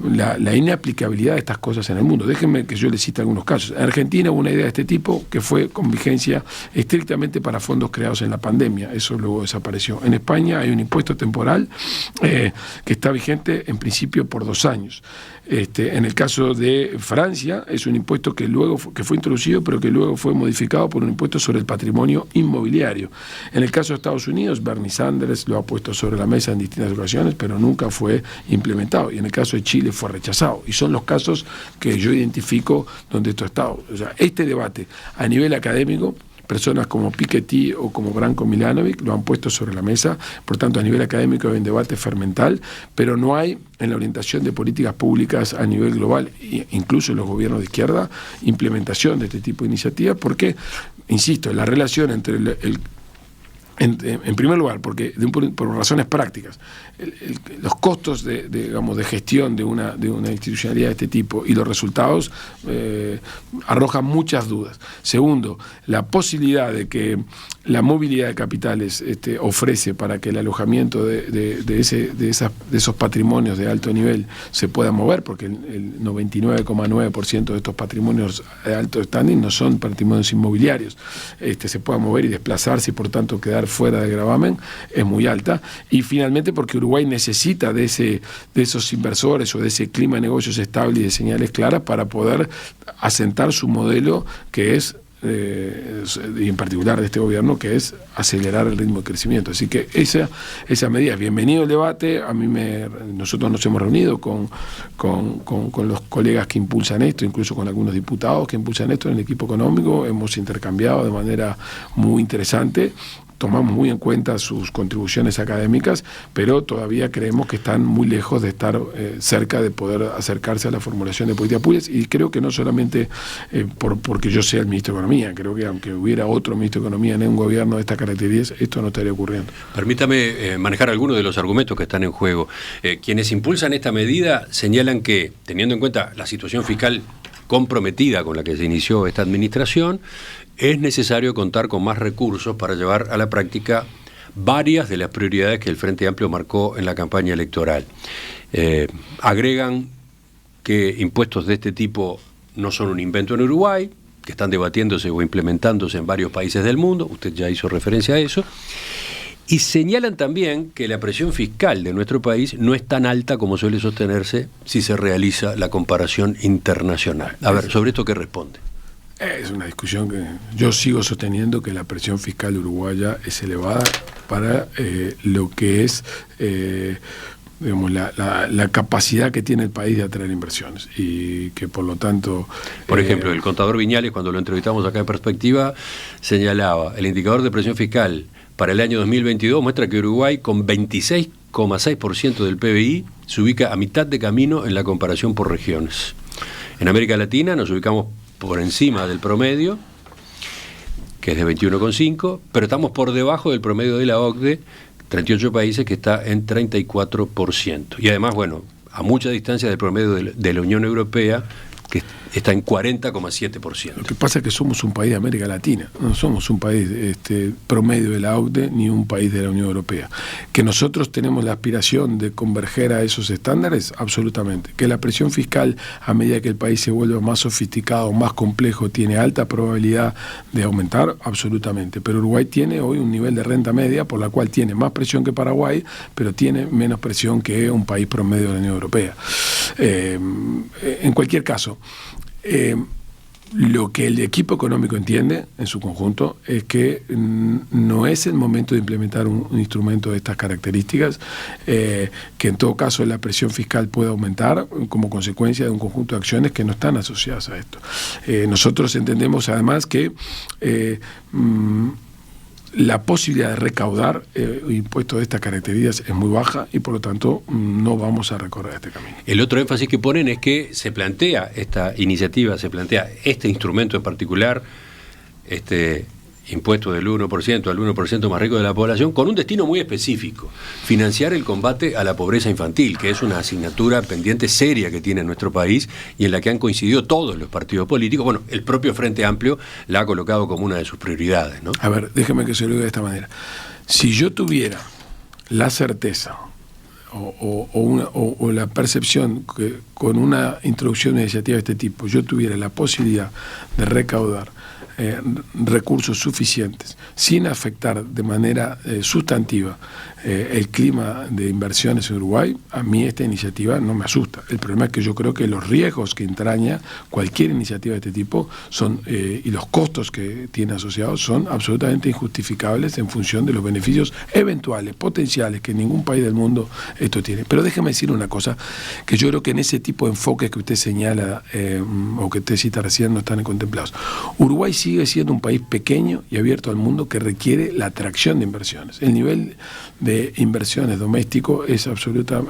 la inaplicabilidad de estas cosas en el mundo. Déjenme que yo les cite algunos casos. En Argentina hubo una idea de este tipo que fue con vigencia estrictamente para fondos creados en la pandemia, eso luego desapareció. En España hay un impuesto temporal que está vigente en principio por 2 años. En el caso de Francia es un impuesto que fue introducido, pero que luego fue modificado por un impuesto sobre el patrimonio inmobiliario. En el caso de Estados Unidos, Bernie Sanders lo ha puesto sobre la mesa en distintas ocasiones, pero nunca fue implementado. Y en el caso de Chile fue rechazado. Y son los casos que yo identifico donde esto ha estado. O sea, este debate a nivel académico, personas como Piketty o como Branko Milanovic lo han puesto sobre la mesa. Por tanto, a nivel académico hay un debate fermental, pero no hay en la orientación de políticas públicas a nivel global, incluso en los gobiernos de izquierda, implementación de este tipo de iniciativas, porque, insisto, la relación entre en primer lugar, porque por razones prácticas, los costos de gestión de una institucionalidad de este tipo y los resultados arrojan muchas dudas. Segundo, la posibilidad de que la movilidad de capitales ofrece para que el alojamiento de esos patrimonios de alto nivel se pueda mover, porque el 99,9% de estos patrimonios de alto standing no son patrimonios inmobiliarios, se pueda mover y desplazarse y por tanto quedar fuera del gravamen, es muy alta. Y finalmente porque Uruguay necesita de esos inversores o de ese clima de negocios estable y de señales claras para poder asentar su modelo, que es y en particular de este gobierno, que es acelerar el ritmo de crecimiento. Así que esa medida, bienvenido el debate. Nosotros nos hemos reunido con los colegas que impulsan esto, incluso con algunos diputados que impulsan esto en el equipo económico, hemos intercambiado de manera muy interesante. Tomamos muy en cuenta sus contribuciones académicas, pero todavía creemos que están muy lejos de estar cerca de poder acercarse a la formulación de políticas públicas, y creo que no solamente porque yo sea el ministro de Economía, creo que aunque hubiera otro ministro de Economía en un gobierno de estas características, esto no estaría ocurriendo. Permítame manejar algunos de los argumentos que están en juego. Quienes impulsan esta medida señalan que, teniendo en cuenta la situación fiscal comprometida con la que se inició esta administración, es necesario contar con más recursos para llevar a la práctica varias de las prioridades que el Frente Amplio marcó en la campaña electoral. Agregan que impuestos de este tipo no son un invento en Uruguay, que están debatiéndose o implementándose en varios países del mundo, usted ya hizo referencia a eso, y señalan también que la presión fiscal de nuestro país no es tan alta como suele sostenerse si se realiza la comparación internacional. A ver, ¿sobre esto qué responde? Es una discusión que yo sigo sosteniendo, que la presión fiscal uruguaya es elevada para lo que es la capacidad que tiene el país de atraer inversiones, y que por lo tanto... Por ejemplo, el contador Viñales, cuando lo entrevistamos acá en Perspectiva, señalaba, el indicador de presión fiscal para el año 2022 muestra que Uruguay, con 26,6% del PBI, se ubica a mitad de camino en la comparación por regiones. En América Latina nos ubicamos por encima del promedio, que es de 21,5, pero estamos por debajo del promedio de la OCDE, 38 países, que está en 34%. Y además, bueno, a mucha distancia del promedio de la Unión Europea, que está en 40,7%. Lo que pasa es que somos un país de América Latina, no somos un país promedio de la OCDE ni un país de la Unión Europea. Que nosotros tenemos la aspiración de converger a esos estándares, absolutamente. Que la presión fiscal, a medida que el país se vuelve más sofisticado, más complejo, tiene alta probabilidad de aumentar, absolutamente. Pero Uruguay tiene hoy un nivel de renta media por la cual tiene más presión que Paraguay, pero tiene menos presión que un país promedio de la Unión Europea. En cualquier caso, lo que el equipo económico entiende en su conjunto es que no es el momento de implementar un instrumento de estas características, que en todo caso la presión fiscal puede aumentar como consecuencia de un conjunto de acciones que no están asociadas a esto. Nosotros entendemos además que la posibilidad de recaudar impuestos de estas características es muy baja y por lo tanto no vamos a recorrer este camino. El otro énfasis que ponen es que se plantea esta iniciativa, se plantea este instrumento en particular, este impuesto del 1% al 1% más rico de la población, con un destino muy específico: financiar el combate a la pobreza infantil, que es una asignatura pendiente seria que tiene nuestro país y en la que han coincidido todos los partidos políticos. Bueno, el propio Frente Amplio la ha colocado como una de sus prioridades, ¿no? A ver, déjeme que se lo diga de esta manera. Si yo tuviera la certeza o la percepción que con una introducción de iniciativa de este tipo yo tuviera la posibilidad de recaudar recursos suficientes sin afectar de manera sustantiva el clima de inversiones en Uruguay, a mí esta iniciativa no me asusta. El problema es que yo creo que los riesgos que entraña cualquier iniciativa de este tipo son y los costos que tiene asociados son absolutamente injustificables en función de los beneficios eventuales, potenciales, que ningún país del mundo esto tiene. Pero déjeme decir una cosa, que yo creo que en ese tipo de enfoques que usted señala o que usted cita recién no están contemplados. Uruguay sigue siendo un país pequeño y abierto al mundo que requiere la atracción de inversiones. El nivel de inversiones doméstico es absoluta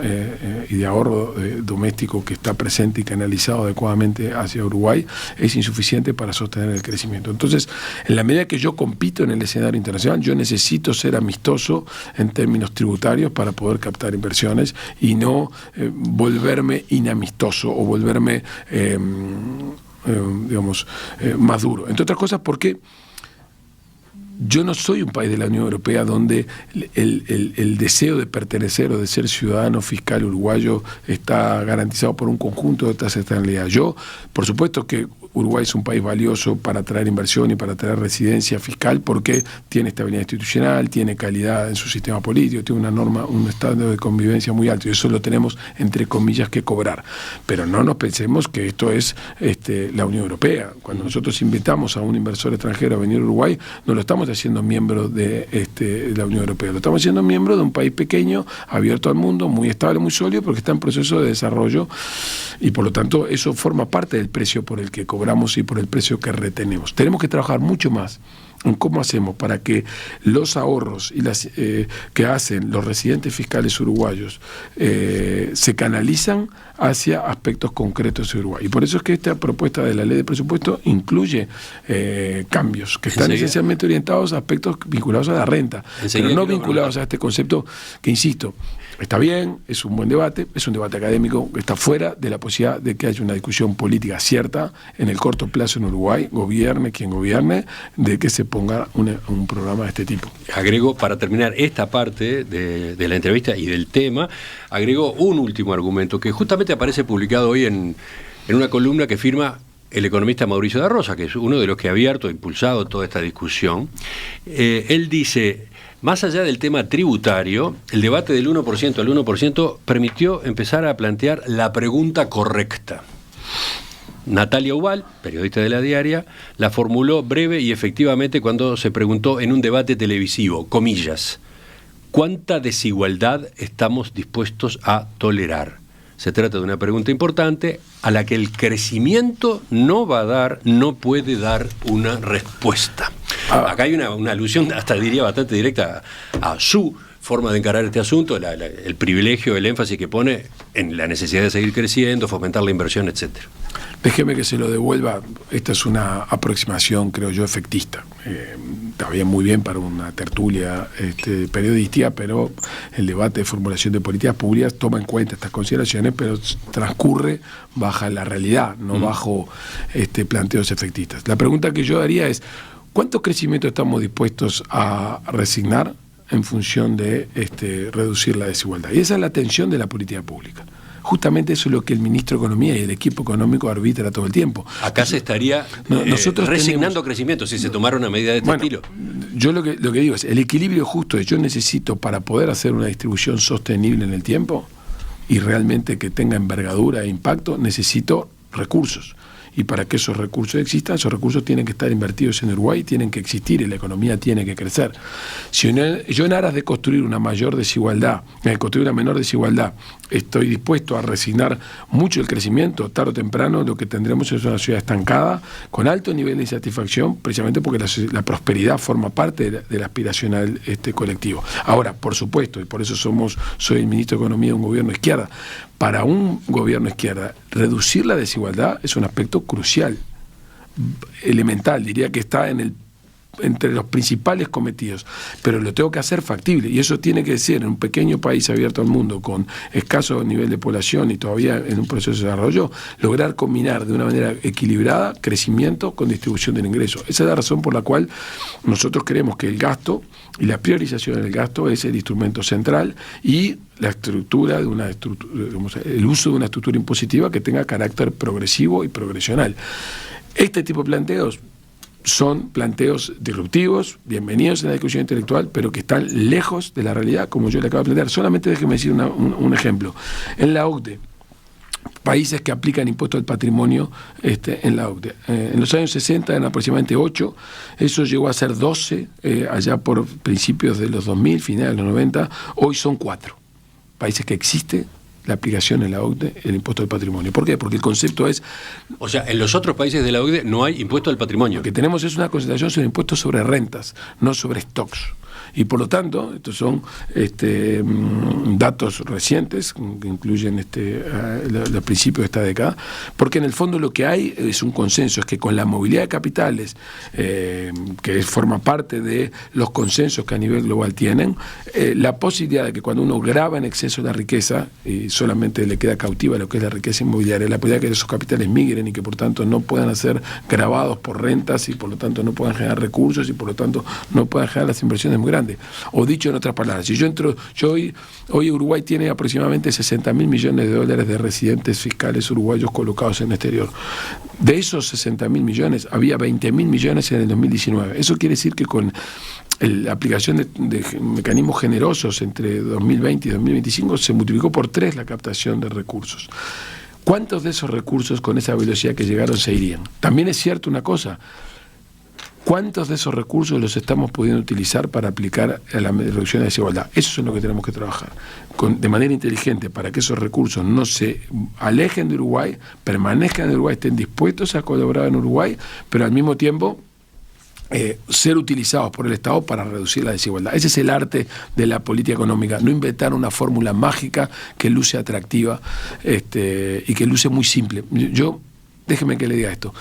y de ahorro doméstico que está presente y canalizado adecuadamente hacia Uruguay es insuficiente para sostener el crecimiento. Entonces, en la medida que yo compito en el escenario internacional, yo necesito ser amistoso en términos tributarios para poder captar inversiones y no volverme inamistoso o volverme más duro. Entre otras cosas porque yo no soy un país de la Unión Europea donde el deseo de pertenecer o de ser ciudadano fiscal uruguayo está garantizado por un conjunto de otras externalidades. Yo, por supuesto que Uruguay es un país valioso para atraer inversión y para atraer residencia fiscal porque tiene estabilidad institucional, tiene calidad en su sistema político, tiene una norma, un estado de convivencia muy alto y eso lo tenemos entre comillas que cobrar. Pero no nos pensemos que esto es la Unión Europea. Cuando nosotros invitamos a un inversor extranjero a venir a Uruguay, no lo estamos haciendo miembro de la Unión Europea, lo estamos haciendo miembro de un país pequeño, abierto al mundo, muy estable, muy sólido, porque está en proceso de desarrollo y por lo tanto eso forma parte del precio por el que cobramos y por el precio que retenemos. Tenemos que trabajar mucho más en cómo hacemos para que los ahorros y las que hacen los residentes fiscales uruguayos se canalizan hacia aspectos concretos de Uruguay. Y por eso es que esta propuesta de la ley de presupuesto incluye cambios que están esencialmente orientados a aspectos vinculados a la renta, pero no vinculados a este concepto que, insisto, está bien, es un buen debate, es un debate académico que está fuera de la posibilidad de que haya una discusión política cierta en el corto plazo en Uruguay, gobierne quien gobierne, de que se ponga un programa de este tipo. Agrego, para terminar esta parte de la entrevista y del tema, agrego un último argumento que justamente aparece publicado hoy en una columna que firma el economista Mauricio da Rosa, que es uno de los que ha abierto e impulsado toda esta discusión. Él dice: más allá del tema tributario, el debate del 1% al 1% permitió empezar a plantear la pregunta correcta. Natalia Ubal, periodista de La Diaria, la formuló breve y efectivamente cuando se preguntó en un debate televisivo, comillas, ¿cuánta desigualdad estamos dispuestos a tolerar? Se trata de una pregunta importante a la que el crecimiento no puede dar una respuesta. Acá hay una alusión, hasta diría bastante directa, a su forma de encarar este asunto, el privilegio, el énfasis que pone en la necesidad de seguir creciendo, fomentar la inversión, etcétera. Déjeme que se lo devuelva. Esta es una aproximación, creo yo, efectista. está bien, muy bien para una tertulia periodística, pero el debate de formulación de políticas públicas toma en cuenta estas consideraciones, pero transcurre bajo la realidad, no bajo planteos efectistas. La pregunta que yo haría es, ¿cuánto crecimiento estamos dispuestos a resignar en función de reducir la desigualdad? Y esa es la tensión de la política pública. Justamente eso es lo que el ministro de Economía y el equipo económico arbitra todo el tiempo. Acá se estaría resignando crecimiento si se tomara una medida de este estilo. Yo lo que digo es, el equilibrio justo es, yo necesito para poder hacer una distribución sostenible en el tiempo y realmente que tenga envergadura e impacto, necesito recursos. Y para que esos recursos existan, esos recursos tienen que estar invertidos en Uruguay, tienen que existir y la economía tiene que crecer. Si yo en aras de construir una mayor desigualdad, construir una menor desigualdad, estoy dispuesto a resignar mucho el crecimiento, tarde o temprano lo que tendremos es una sociedad estancada, con alto nivel de insatisfacción, precisamente porque la prosperidad forma parte del aspiracional colectivo. Ahora, por supuesto, y por eso soy el ministro de Economía de un gobierno de izquierda, para un gobierno de izquierda, reducir la desigualdad es un aspecto crucial, elemental, diría que está entre los principales cometidos, pero lo tengo que hacer factible, y eso tiene que ser en un pequeño país abierto al mundo, con escaso nivel de población y todavía en un proceso de desarrollo, lograr combinar de una manera equilibrada crecimiento con distribución del ingreso. Esa es la razón por la cual nosotros creemos que el gasto y la priorización del gasto es el instrumento central, y la estructura el uso de una estructura impositiva que tenga carácter progresivo y progresional. Este tipo de planteos son planteos disruptivos, bienvenidos en la discusión intelectual, pero que están lejos de la realidad, como yo le acabo de plantear. Solamente déjeme decir un ejemplo. En la OCDE, países que aplican impuesto al patrimonio en la OCDE. En los años 60 eran aproximadamente 8, eso llegó a ser 12 allá por principios de los 2000, finales de los 90, hoy son 4 países que existe la aplicación en la OCDE, el impuesto al patrimonio. ¿Por qué? Porque el concepto es... O sea, en los otros países de la OCDE no hay impuesto al patrimonio. Lo que tenemos es una concentración sobre impuestos sobre rentas, no sobre stocks. Y por lo tanto, estos son datos recientes que incluyen los principios de esta década, porque en el fondo lo que hay es un consenso, es que con la movilidad de capitales, que forma parte de los consensos que a nivel global tienen, la posibilidad de que cuando uno grava en exceso la riqueza y solamente le queda cautiva lo que es la riqueza inmobiliaria, la posibilidad de que esos capitales migren y que por tanto no puedan ser gravados por rentas y por lo tanto no puedan generar recursos y por lo tanto no puedan generar las inversiones muy grandes. O dicho en otras palabras, si hoy Uruguay tiene aproximadamente 60.000 millones de dólares de residentes fiscales uruguayos colocados en el exterior. De esos 60.000 millones, había 20.000 millones en el 2019. Eso quiere decir que con la aplicación de mecanismos generosos entre 2020 y 2025 se multiplicó por 3 la captación de recursos. ¿Cuántos de esos recursos con esa velocidad que llegaron se irían? También es cierto una cosa. ¿Cuántos de esos recursos los estamos pudiendo utilizar para aplicar a la reducción de desigualdad? Eso es en lo que tenemos que trabajar de manera inteligente para que esos recursos no se alejen de Uruguay, permanezcan en Uruguay, estén dispuestos a colaborar en Uruguay, pero al mismo tiempo ser utilizados por el Estado para reducir la desigualdad. Ese es el arte de la política económica, no inventar una fórmula mágica que luce atractiva y que luce muy simple. Déjeme que le diga esto.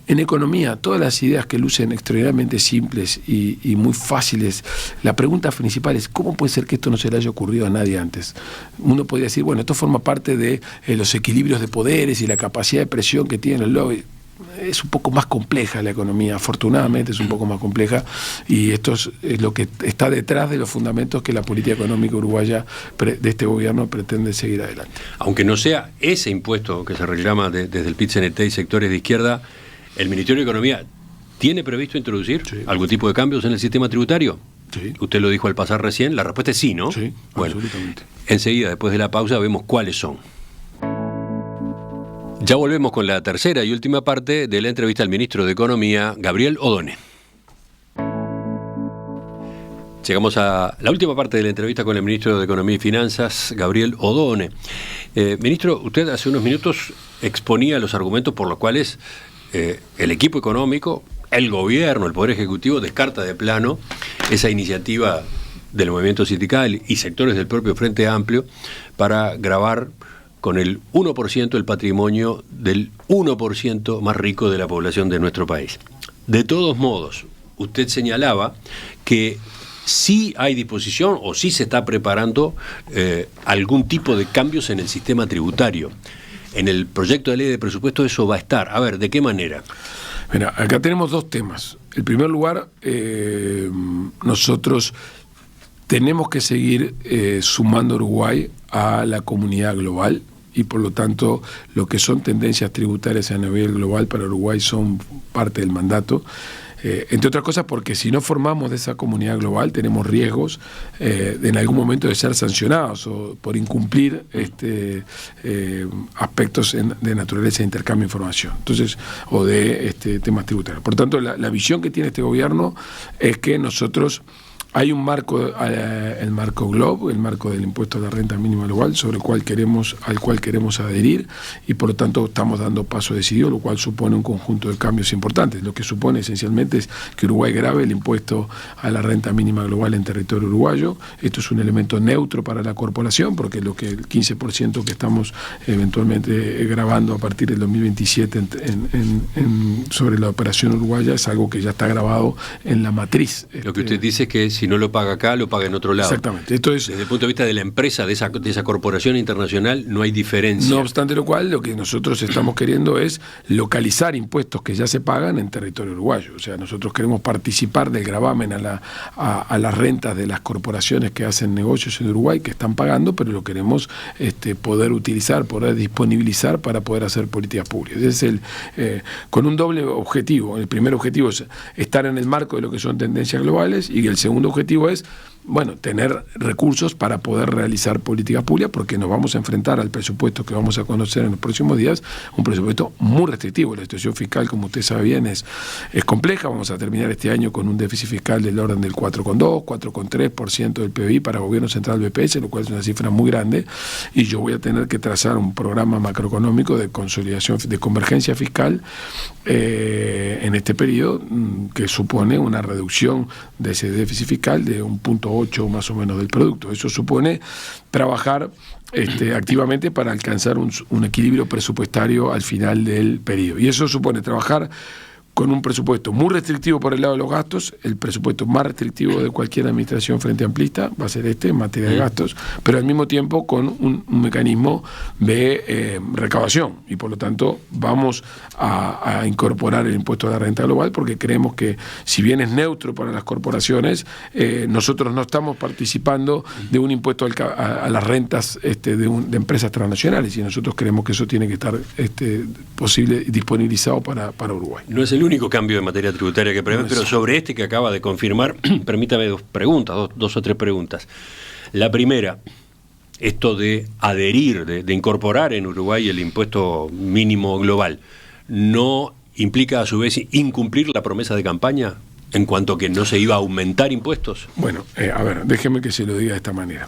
En economía, todas las ideas que lucen extraordinariamente simples y muy fáciles, la pregunta principal es ¿cómo puede ser que esto no se le haya ocurrido a nadie antes? Uno podría decir, bueno, esto forma parte de los equilibrios de poderes y la capacidad de presión que tiene el lobby. Es un poco más compleja la economía, afortunadamente es un poco más compleja, y esto es lo que está detrás de los fundamentos que la política económica uruguaya de este gobierno pretende seguir adelante. Aunque no sea ese impuesto que se reclama desde el PIT-CNT y sectores de izquierda, ¿el Ministerio de Economía tiene previsto introducir algún tipo de cambios en el sistema tributario? Sí. Usted lo dijo al pasar recién, la respuesta es sí, ¿no? Sí, bueno, absolutamente. Enseguida, después de la pausa, vemos cuáles son. Ya volvemos con la tercera y última parte de la entrevista al ministro de Economía, Gabriel Odone. Llegamos a la última parte de la entrevista con el ministro de Economía y Finanzas, Gabriel Odone. Ministro, usted hace unos minutos exponía los argumentos por los cuales el equipo económico, el gobierno, el Poder Ejecutivo descarta de plano esa iniciativa del movimiento sindical y sectores del propio Frente Amplio para gravar con el 1% el patrimonio del 1% más rico de la población de nuestro país. De todos modos, usted señalaba que sí hay disposición o sí se está preparando algún tipo de cambios en el sistema tributario. En el proyecto de ley de presupuesto eso va a estar. A ver, ¿de qué manera? Mira, acá tenemos dos temas. En primer lugar, nosotros tenemos que seguir sumando a Uruguay a la comunidad global y por lo tanto lo que son tendencias tributarias a nivel global para Uruguay son parte del mandato. Entre otras cosas porque si no formamos de esa comunidad global tenemos riesgos en algún momento de ser sancionados o por incumplir aspectos de naturaleza de intercambio de información, entonces, o de temas tributarios. Por tanto, la visión que tiene este gobierno es que nosotros hay un marco, el marco GLOB, el marco del impuesto a la renta mínima global, al cual queremos adherir y por lo tanto estamos dando paso decidido, lo cual supone un conjunto de cambios importantes. Lo que supone esencialmente es que Uruguay grave el impuesto a la renta mínima global en territorio uruguayo. Esto es un elemento neutro para la corporación porque lo que el 15% que estamos eventualmente grabando a partir del 2027 sobre la operación uruguaya es algo que ya está grabado en la matriz. Lo que usted dice es que si no lo paga acá, lo paga en otro lado. Exactamente. Esto es, desde el punto de vista de la empresa, de esa corporación internacional, no hay diferencia. No obstante lo cual, lo que nosotros estamos queriendo es localizar impuestos que ya se pagan en territorio uruguayo. O sea, nosotros queremos participar del gravamen a las rentas de las corporaciones que hacen negocios en Uruguay, que están pagando, pero lo queremos poder utilizar, poder disponibilizar para poder hacer políticas públicas. Ese es con un doble objetivo. El primer objetivo es estar en el marco de lo que son tendencias globales y el segundo objetivo es, tener recursos para poder realizar políticas públicas porque nos vamos a enfrentar al presupuesto que vamos a conocer en los próximos días, un presupuesto muy restrictivo. La situación fiscal, como usted sabe bien, es compleja. Vamos a terminar este año con un déficit fiscal del orden del 4,2, 4,3% del PBI para Gobierno Central BPS, lo cual es una cifra muy grande, y yo voy a tener que trazar un programa macroeconómico de consolidación, de convergencia fiscal en este periodo, que supone una reducción de ese déficit fiscal de 1,8 más o menos del producto. Eso supone trabajar activamente para alcanzar un equilibrio presupuestario al final del periodo. Y eso supone trabajar con un presupuesto muy restrictivo por el lado de los gastos, el presupuesto más restrictivo de cualquier administración frente amplista va a ser en materia de gastos, pero al mismo tiempo con un mecanismo de recaudación y por lo tanto vamos a incorporar el impuesto a la renta global porque creemos que si bien es neutro para las corporaciones, nosotros no estamos participando de un impuesto a las rentas de empresas transnacionales y nosotros creemos que eso tiene que estar posible y disponibilizado para Uruguay. No es el único cambio de materia tributaria que prevé, pero sobre que acaba de confirmar, permítame dos o tres preguntas. La primera, esto de adherir, de incorporar en Uruguay el impuesto mínimo global, ¿no implica a su vez incumplir la promesa de campaña en cuanto a que no se iba a aumentar impuestos? Bueno, a ver, déjeme que se lo diga de esta manera.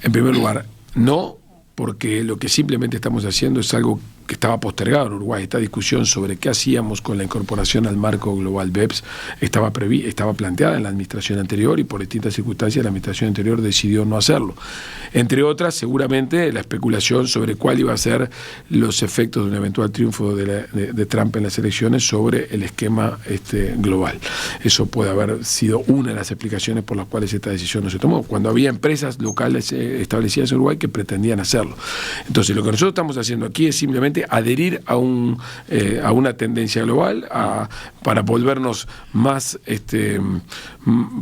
En primer lugar, no, porque lo que simplemente estamos haciendo es algo que estaba postergado en Uruguay. Esta discusión sobre qué hacíamos con la incorporación al marco global BEPS estaba planteada en la administración anterior y por distintas circunstancias la administración anterior decidió no hacerlo. Entre otras, seguramente la especulación sobre cuál iba a ser los efectos de un eventual triunfo de Trump en las elecciones sobre el esquema global. Eso puede haber sido una de las explicaciones por las cuales esta decisión no se tomó, cuando había empresas locales establecidas en Uruguay que pretendían hacerlo. Entonces, lo que nosotros estamos haciendo aquí es simplemente adherir a una tendencia global para volvernos más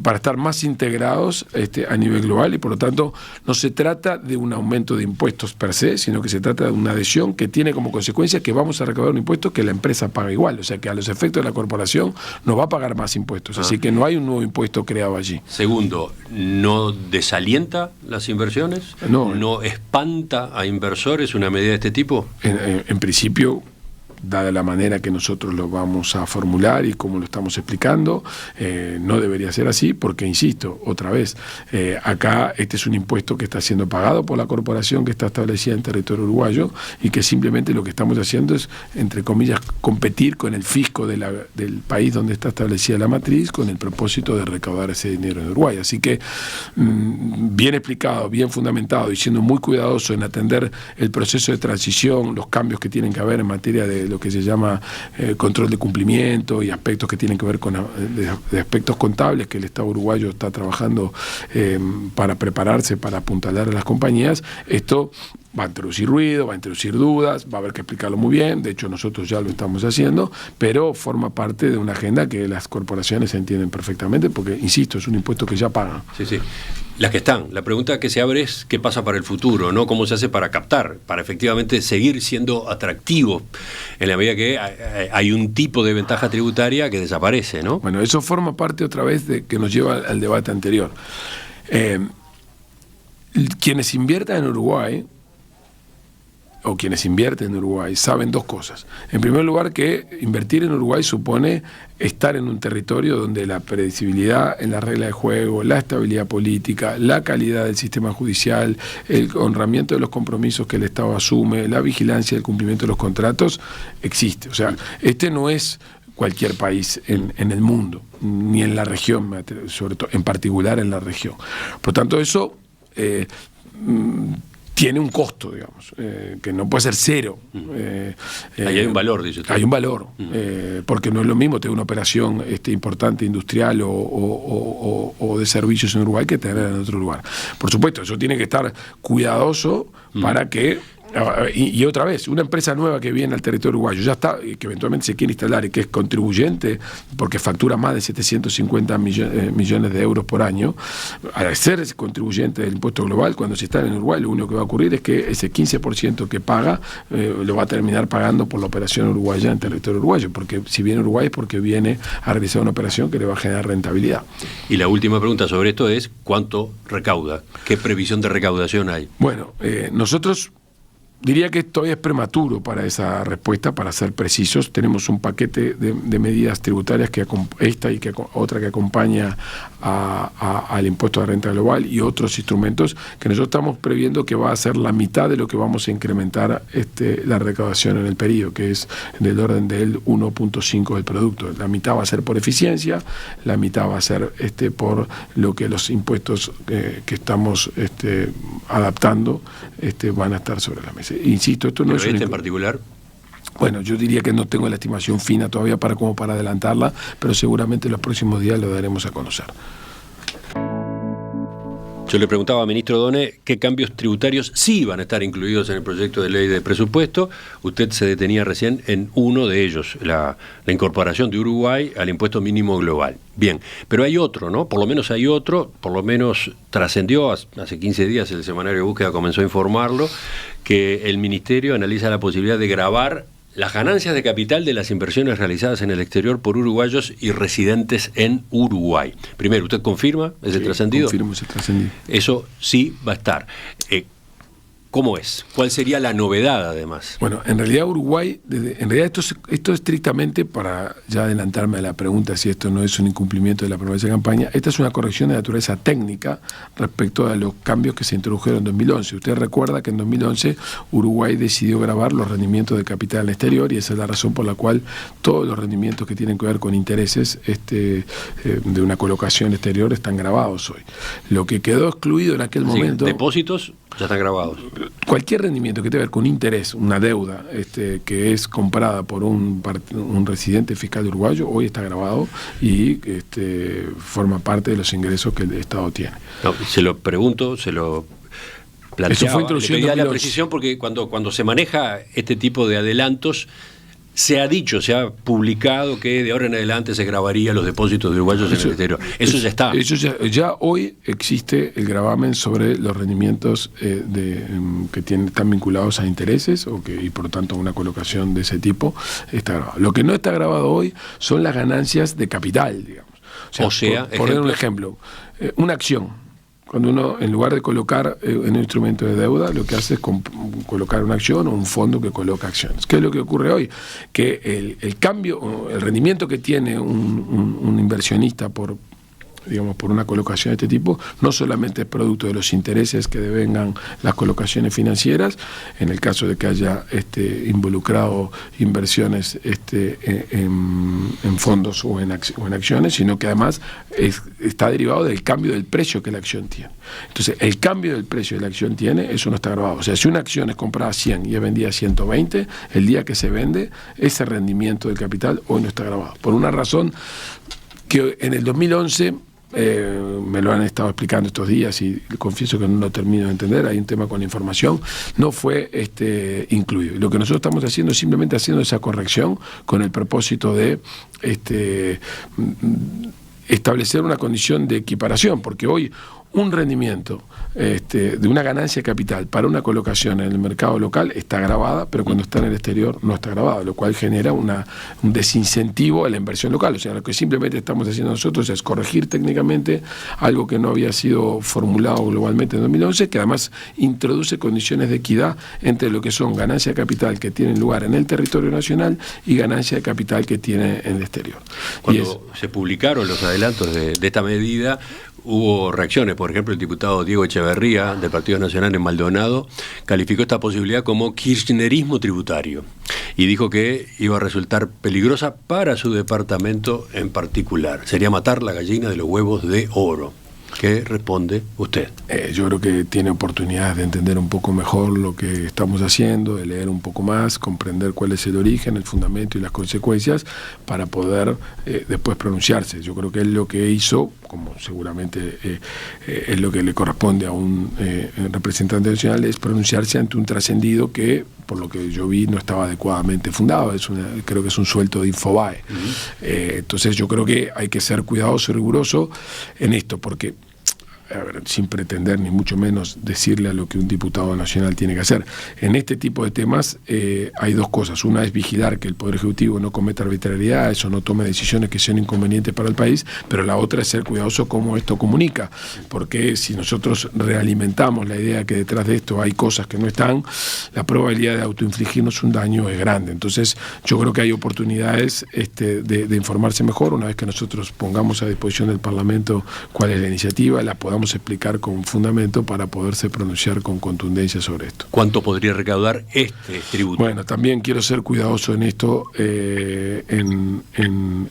para estar más integrados a nivel global y por lo tanto no se trata de un aumento de impuestos per se, sino que se trata de una adhesión que tiene como consecuencia que vamos a recaudar un impuesto que la empresa paga igual, o sea que a los efectos de la corporación no va a pagar más impuestos, así que no hay un nuevo impuesto creado allí. Segundo, ¿no desalienta las inversiones? ¿No espanta a inversores una medida de este tipo? En principio, dada la manera que nosotros lo vamos a formular y como lo estamos explicando, no debería ser así porque, insisto, otra vez, acá es un impuesto que está siendo pagado por la corporación que está establecida en territorio uruguayo y que simplemente lo que estamos haciendo es, entre comillas, competir con el fisco del país donde está establecida la matriz con el propósito de recaudar ese dinero en Uruguay. Así que, bien explicado, bien fundamentado y siendo muy cuidadoso en atender el proceso de transición, los cambios que tienen que haber en materia de lo que se llama control de cumplimiento y aspectos que tienen que ver con de aspectos contables que el Estado uruguayo está trabajando para prepararse, para apuntalar a las compañías. Esto va a introducir ruido, va a introducir dudas, va a haber que explicarlo muy bien, de hecho nosotros ya lo estamos haciendo, pero forma parte de una agenda que las corporaciones entienden perfectamente, porque, insisto, es un impuesto que ya pagan. Sí, sí. Las que están. La pregunta que se abre es qué pasa para el futuro, ¿no? ¿Cómo se hace para captar, para efectivamente seguir siendo atractivos en la medida que hay un tipo de ventaja tributaria que desaparece, ¿no? Bueno, eso forma parte otra vez de que nos lleva al debate anterior. Quienes inviertan en Uruguay, o quienes invierten en Uruguay, saben dos cosas. En primer lugar, que invertir en Uruguay supone estar en un territorio donde la predecibilidad en la regla de juego, la estabilidad política, la calidad del sistema judicial, el honramiento de los compromisos que el Estado asume, la vigilancia del cumplimiento de los contratos, existe. O sea, este no es cualquier país en el mundo, ni en la región, sobre todo, en particular en la región. Por tanto, eso tiene un costo, digamos, que no puede ser cero. Ahí hay un valor, dice usted. Hay un valor, porque no es lo mismo tener una operación importante industrial o de servicios en Uruguay que tener en otro lugar. Por supuesto, eso tiene que estar cuidadoso para que... Y otra vez, una empresa nueva que viene al territorio uruguayo, ya está, que eventualmente se quiere instalar y que es contribuyente porque factura más de 750 millones de euros por año, al ser contribuyente del impuesto global, cuando se está en Uruguay, lo único que va a ocurrir es que ese 15% que paga lo va a terminar pagando por la operación uruguaya en territorio uruguayo, porque si viene a Uruguay es porque viene a realizar una operación que le va a generar rentabilidad. Y la última pregunta sobre esto es ¿cuánto recauda? ¿Qué previsión de recaudación hay? Bueno, nosotros diría que todavía es prematuro para esa respuesta, para ser precisos. Tenemos un paquete de medidas tributarias, esta y otra que acompaña al impuesto de renta global y otros instrumentos que nosotros estamos previendo que va a ser la mitad de lo que vamos a incrementar la recaudación en el periodo, que es del orden del 1.5 del producto. La mitad va a ser por eficiencia, la mitad va a ser por lo que los impuestos que estamos adaptando van a estar sobre la mesa. Insisto, esto no es en particular. Bueno, yo diría que no tengo la estimación fina todavía para adelantarla, pero seguramente en los próximos días lo daremos a conocer. Yo le preguntaba al ministro Done qué cambios tributarios sí van a estar incluidos en el proyecto de ley de presupuesto. Usted se detenía recién en uno de ellos, la incorporación de Uruguay al impuesto mínimo global. Bien, pero hay otro, ¿no? Por lo menos hay otro, por lo menos trascendió hace 15 días, el semanario de búsqueda comenzó a informarlo, que el ministerio analiza la posibilidad de gravar las ganancias de capital de las inversiones realizadas en el exterior por uruguayos y residentes en Uruguay. Primero, ¿usted confirma ese trascendido? Confirmo ese trascendido. Eso sí va a estar. ¿Cómo es? ¿Cuál sería la novedad, además? Bueno, en realidad Uruguay, esto es estrictamente, para ya adelantarme a la pregunta si esto no es un incumplimiento de la promesa de campaña, esta es una corrección de naturaleza técnica respecto a los cambios que se introdujeron en 2011. Usted recuerda que en 2011 Uruguay decidió gravar los rendimientos de capital al exterior y esa es la razón por la cual todos los rendimientos que tienen que ver con intereses de una colocación exterior están grabados hoy. Lo que quedó excluido en aquel momento... Depósitos ya están grabados. Cualquier rendimiento que tenga que ver con interés, una deuda que es comprada por un residente fiscal uruguayo, hoy está grabado y forma parte de los ingresos que el Estado tiene. No, se lo pregunto, se lo planteaba. Eso fue introducido en 2011. La precisión porque cuando se maneja este tipo de adelantos, se ha dicho, se ha publicado que de ahora en adelante se grabaría los depósitos de uruguayos en el exterior. Eso ya está. Eso ya hoy existe el gravamen sobre los rendimientos que están vinculados a intereses y por lo tanto una colocación de ese tipo está grabado. Lo que no está grabado hoy son las ganancias de capital, digamos. O sea por poner un ejemplo, una acción. Cuando uno, en lugar de colocar en un instrumento de deuda, lo que hace es colocar una acción o un fondo que coloca acciones. ¿Qué es lo que ocurre hoy? Que el cambio, el rendimiento que tiene un inversionista por digamos, por una colocación de este tipo, no solamente es producto de los intereses que devengan las colocaciones financieras, en el caso de que haya involucrado inversiones en fondos o en acciones, sino que además está derivado del cambio del precio que la acción tiene. Entonces, el cambio del precio de la acción tiene, eso no está grabado. O sea, si una acción es comprada a 100 y es vendida a 120, el día que se vende, ese rendimiento del capital hoy no está grabado. Por una razón que en el 2011, me lo han estado explicando estos días y confieso que no lo termino de entender, hay un tema con la información, no fue incluido. Y lo que nosotros estamos haciendo es simplemente haciendo esa corrección con el propósito de establecer una condición de equiparación, porque hoy un rendimiento de una ganancia de capital para una colocación en el mercado local está grabada, pero cuando está en el exterior no está grabada, lo cual genera un desincentivo a la inversión local. O sea, lo que simplemente estamos haciendo nosotros es corregir técnicamente algo que no había sido formulado globalmente en 2011, que además introduce condiciones de equidad entre lo que son ganancias de capital que tienen lugar en el territorio nacional y ganancias de capital que tiene en el exterior. Cuando se publicaron los adelantos de esta medida, hubo reacciones. Por ejemplo, el diputado Diego Echeverría, del Partido Nacional en Maldonado, calificó esta posibilidad como kirchnerismo tributario y dijo que iba a resultar peligrosa para su departamento en particular. Sería matar la gallina de los huevos de oro. ¿Qué responde usted? Yo creo que tiene oportunidades de entender un poco mejor lo que estamos haciendo, de leer un poco más, comprender cuál es el origen, el fundamento y las consecuencias para poder después pronunciarse. Yo creo que él lo que hizo, como seguramente es lo que le corresponde a un representante nacional, es pronunciarse ante un trascendido que, por lo que yo vi, no estaba adecuadamente fundado. Creo que es un suelto de Infobae. Entonces yo creo que hay que ser cuidadoso y riguroso en esto, porque sin pretender ni mucho menos decirle a lo que un diputado nacional tiene que hacer. En este tipo de temas hay dos cosas. Una es vigilar que el Poder Ejecutivo no cometa arbitrariedades o no tome decisiones que sean inconvenientes para el país, pero la otra es ser cuidadoso cómo esto comunica, porque si nosotros realimentamos la idea que detrás de esto hay cosas que no están, la probabilidad de autoinfligirnos un daño es grande. Entonces yo creo que hay oportunidades de informarse mejor. Una vez que nosotros pongamos a disposición del Parlamento cuál es la iniciativa, la podamos explicar con fundamento para poderse pronunciar con contundencia sobre esto. ¿Cuánto podría recaudar este tributo? Bueno, también quiero ser cuidadoso en esto, en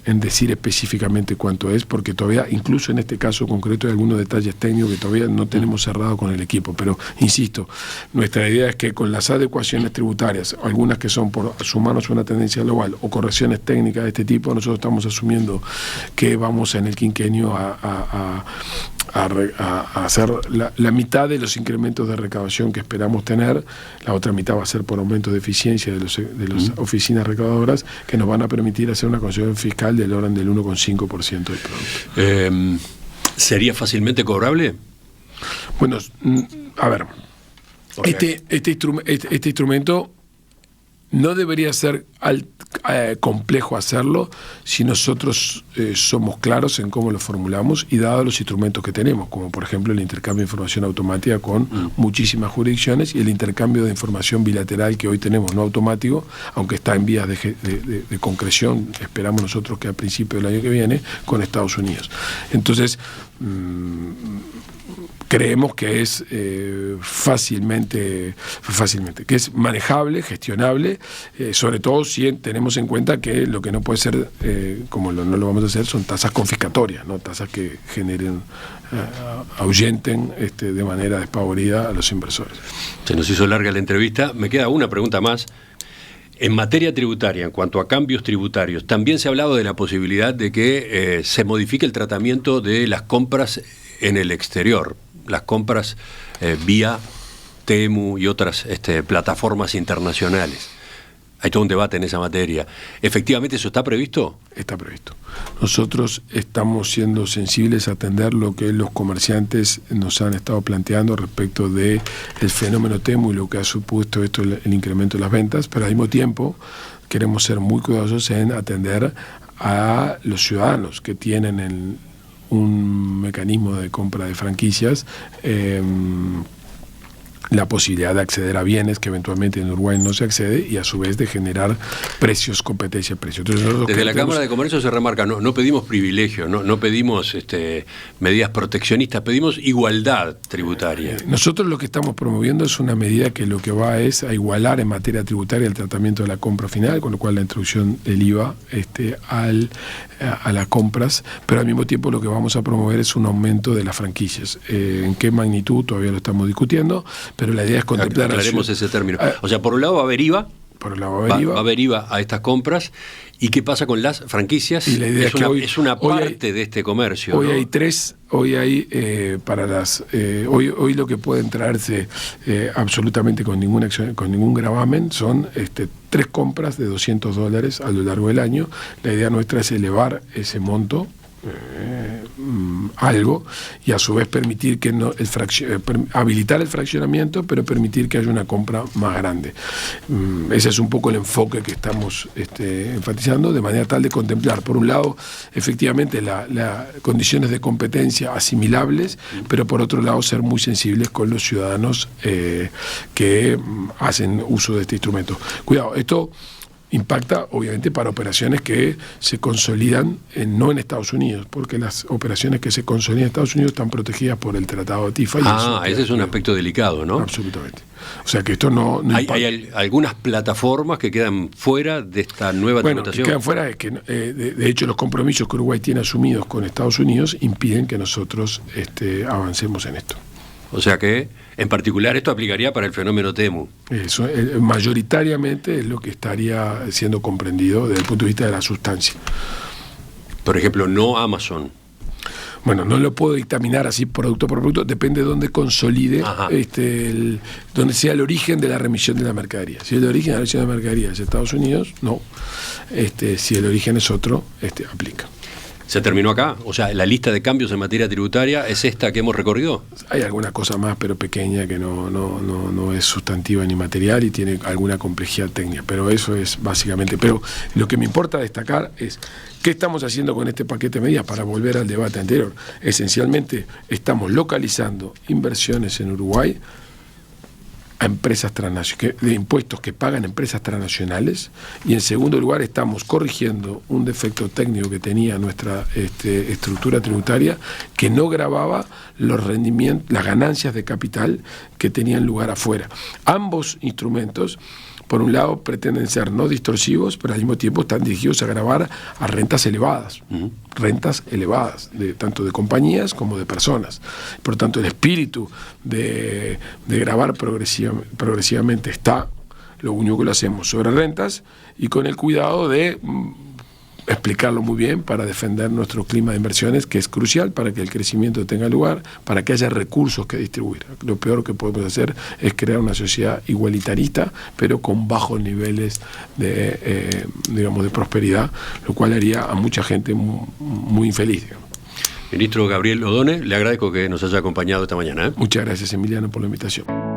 decir específicamente cuánto es, porque todavía, incluso en este caso concreto, hay algunos detalles técnicos que todavía no tenemos cerrado con el equipo, pero insisto, nuestra idea es que con las adecuaciones tributarias, algunas que son por sumarnos a una tendencia global o correcciones técnicas de este tipo, nosotros estamos asumiendo que vamos en el quinquenio a hacer la mitad de los incrementos de recaudación que esperamos tener. La otra mitad va a ser por aumento de eficiencia de las oficinas recaudadoras, que nos van a permitir hacer una consolidación fiscal del orden del 1,5% del producto. ¿Sería fácilmente cobrable? Bueno, a ver, este instrumento no debería ser complejo hacerlo si nosotros somos claros en cómo lo formulamos y dados los instrumentos que tenemos, como por ejemplo el intercambio de información automática con muchísimas jurisdicciones y el intercambio de información bilateral que hoy tenemos, no automático, aunque está en vías de concreción, esperamos nosotros que a principios del año que viene, con Estados Unidos. Entonces, creemos que es fácilmente, que es manejable, gestionable, sobre todo si tenemos en cuenta que lo que no puede ser, como no lo vamos a hacer, son tasas confiscatorias, ¿no? Tasas que generen, ahuyenten de manera despavorida a los inversores. Se nos hizo larga la entrevista, me queda una pregunta más. En materia tributaria, en cuanto a cambios tributarios, también se ha hablado de la posibilidad de que se modifique el tratamiento de las compras en el exterior, las compras vía Temu y otras plataformas internacionales. Hay todo un debate en esa materia. ¿Efectivamente eso está previsto? Está previsto. Nosotros estamos siendo sensibles a atender lo que los comerciantes nos han estado planteando respecto del fenómeno Temu y lo que ha supuesto esto, el incremento de las ventas, pero al mismo tiempo queremos ser muy cuidadosos en atender a los ciudadanos que tienen un mecanismo de compra de franquicias la posibilidad de acceder a bienes que eventualmente en Uruguay no se accede y a su vez de generar precios, competencia de precios. Entonces, desde la Cámara de Comercio se remarca, no pedimos privilegios, no pedimos medidas proteccionistas, pedimos igualdad tributaria. Nosotros lo que estamos promoviendo es una medida que lo que va es a igualar en materia tributaria el tratamiento de la compra final, con lo cual la introducción del IVA a las compras, pero al mismo tiempo lo que vamos a promover es un aumento de las franquicias. ¿En qué magnitud? Todavía lo estamos discutiendo, pero la idea es contemplar... Aclaremos ese término. O sea, por un lado va a haber IVA, va a haber IVA a estas compras. ¿Y qué pasa con las franquicias? Y la idea es una parte de este comercio. Hoy, ¿no? Hay tres, hoy lo que pueden traerse absolutamente con ningún gravamen son 3 compras de $200 a lo largo del año. La idea nuestra es elevar ese monto algo y a su vez permitir que habilitar el fraccionamiento, pero permitir que haya una compra más grande. Ese es un poco el enfoque que estamos enfatizando, de manera tal de contemplar, por un lado, efectivamente las condiciones de competencia asimilables, pero por otro lado ser muy sensibles con los ciudadanos que hacen uso de este instrumento. Cuidado, esto impacta obviamente para operaciones que se consolidan no en Estados Unidos, porque las operaciones que se consolidan en Estados Unidos están protegidas por el Tratado de TIFA. Ese es un aspecto delicado, ¿no? Absolutamente. O sea que esto no hay algunas plataformas que quedan fuera de esta nueva tributación. Que quedan fuera es que de hecho los compromisos que Uruguay tiene asumidos con Estados Unidos impiden que nosotros avancemos en esto. O sea que, en particular, esto aplicaría para el fenómeno Temu. Eso, mayoritariamente es lo que estaría siendo comprendido desde el punto de vista de la sustancia. Por ejemplo, no Amazon. Bueno, no lo puedo dictaminar así producto por producto, depende de dónde consolide, donde sea el origen de la remisión de la mercadería. Si el origen de la remisión de la mercadería es Estados Unidos, no. Si el origen es otro, aplica. ¿Se terminó acá? O sea, ¿la lista de cambios en materia tributaria es esta que hemos recorrido? Hay alguna cosa más, pero pequeña, que no es sustantiva ni material y tiene alguna complejidad técnica, pero eso es básicamente. Pero lo que me importa destacar es qué estamos haciendo con este paquete de medidas para volver al debate anterior. Esencialmente estamos localizando inversiones en Uruguay a empresas transnacionales, de impuestos que pagan empresas transnacionales, y en segundo lugar estamos corrigiendo un defecto técnico que tenía nuestra estructura tributaria, que no gravaba los rendimientos, las ganancias de capital que tenían lugar afuera. Ambos instrumentos, por un lado, pretenden ser no distorsivos, pero al mismo tiempo están dirigidos a gravar a rentas elevadas, tanto de compañías como de personas. Por tanto, el espíritu de gravar progresivamente está. Lo único que lo hacemos sobre rentas y con el cuidado de explicarlo muy bien para defender nuestro clima de inversiones, que es crucial para que el crecimiento tenga lugar, para que haya recursos que distribuir. Lo peor que podemos hacer es crear una sociedad igualitarista, pero con bajos niveles de prosperidad, lo cual haría a mucha gente muy infeliz. Ministro Gabriel Odone, le agradezco que nos haya acompañado esta mañana. Muchas gracias, Emiliano, por la invitación.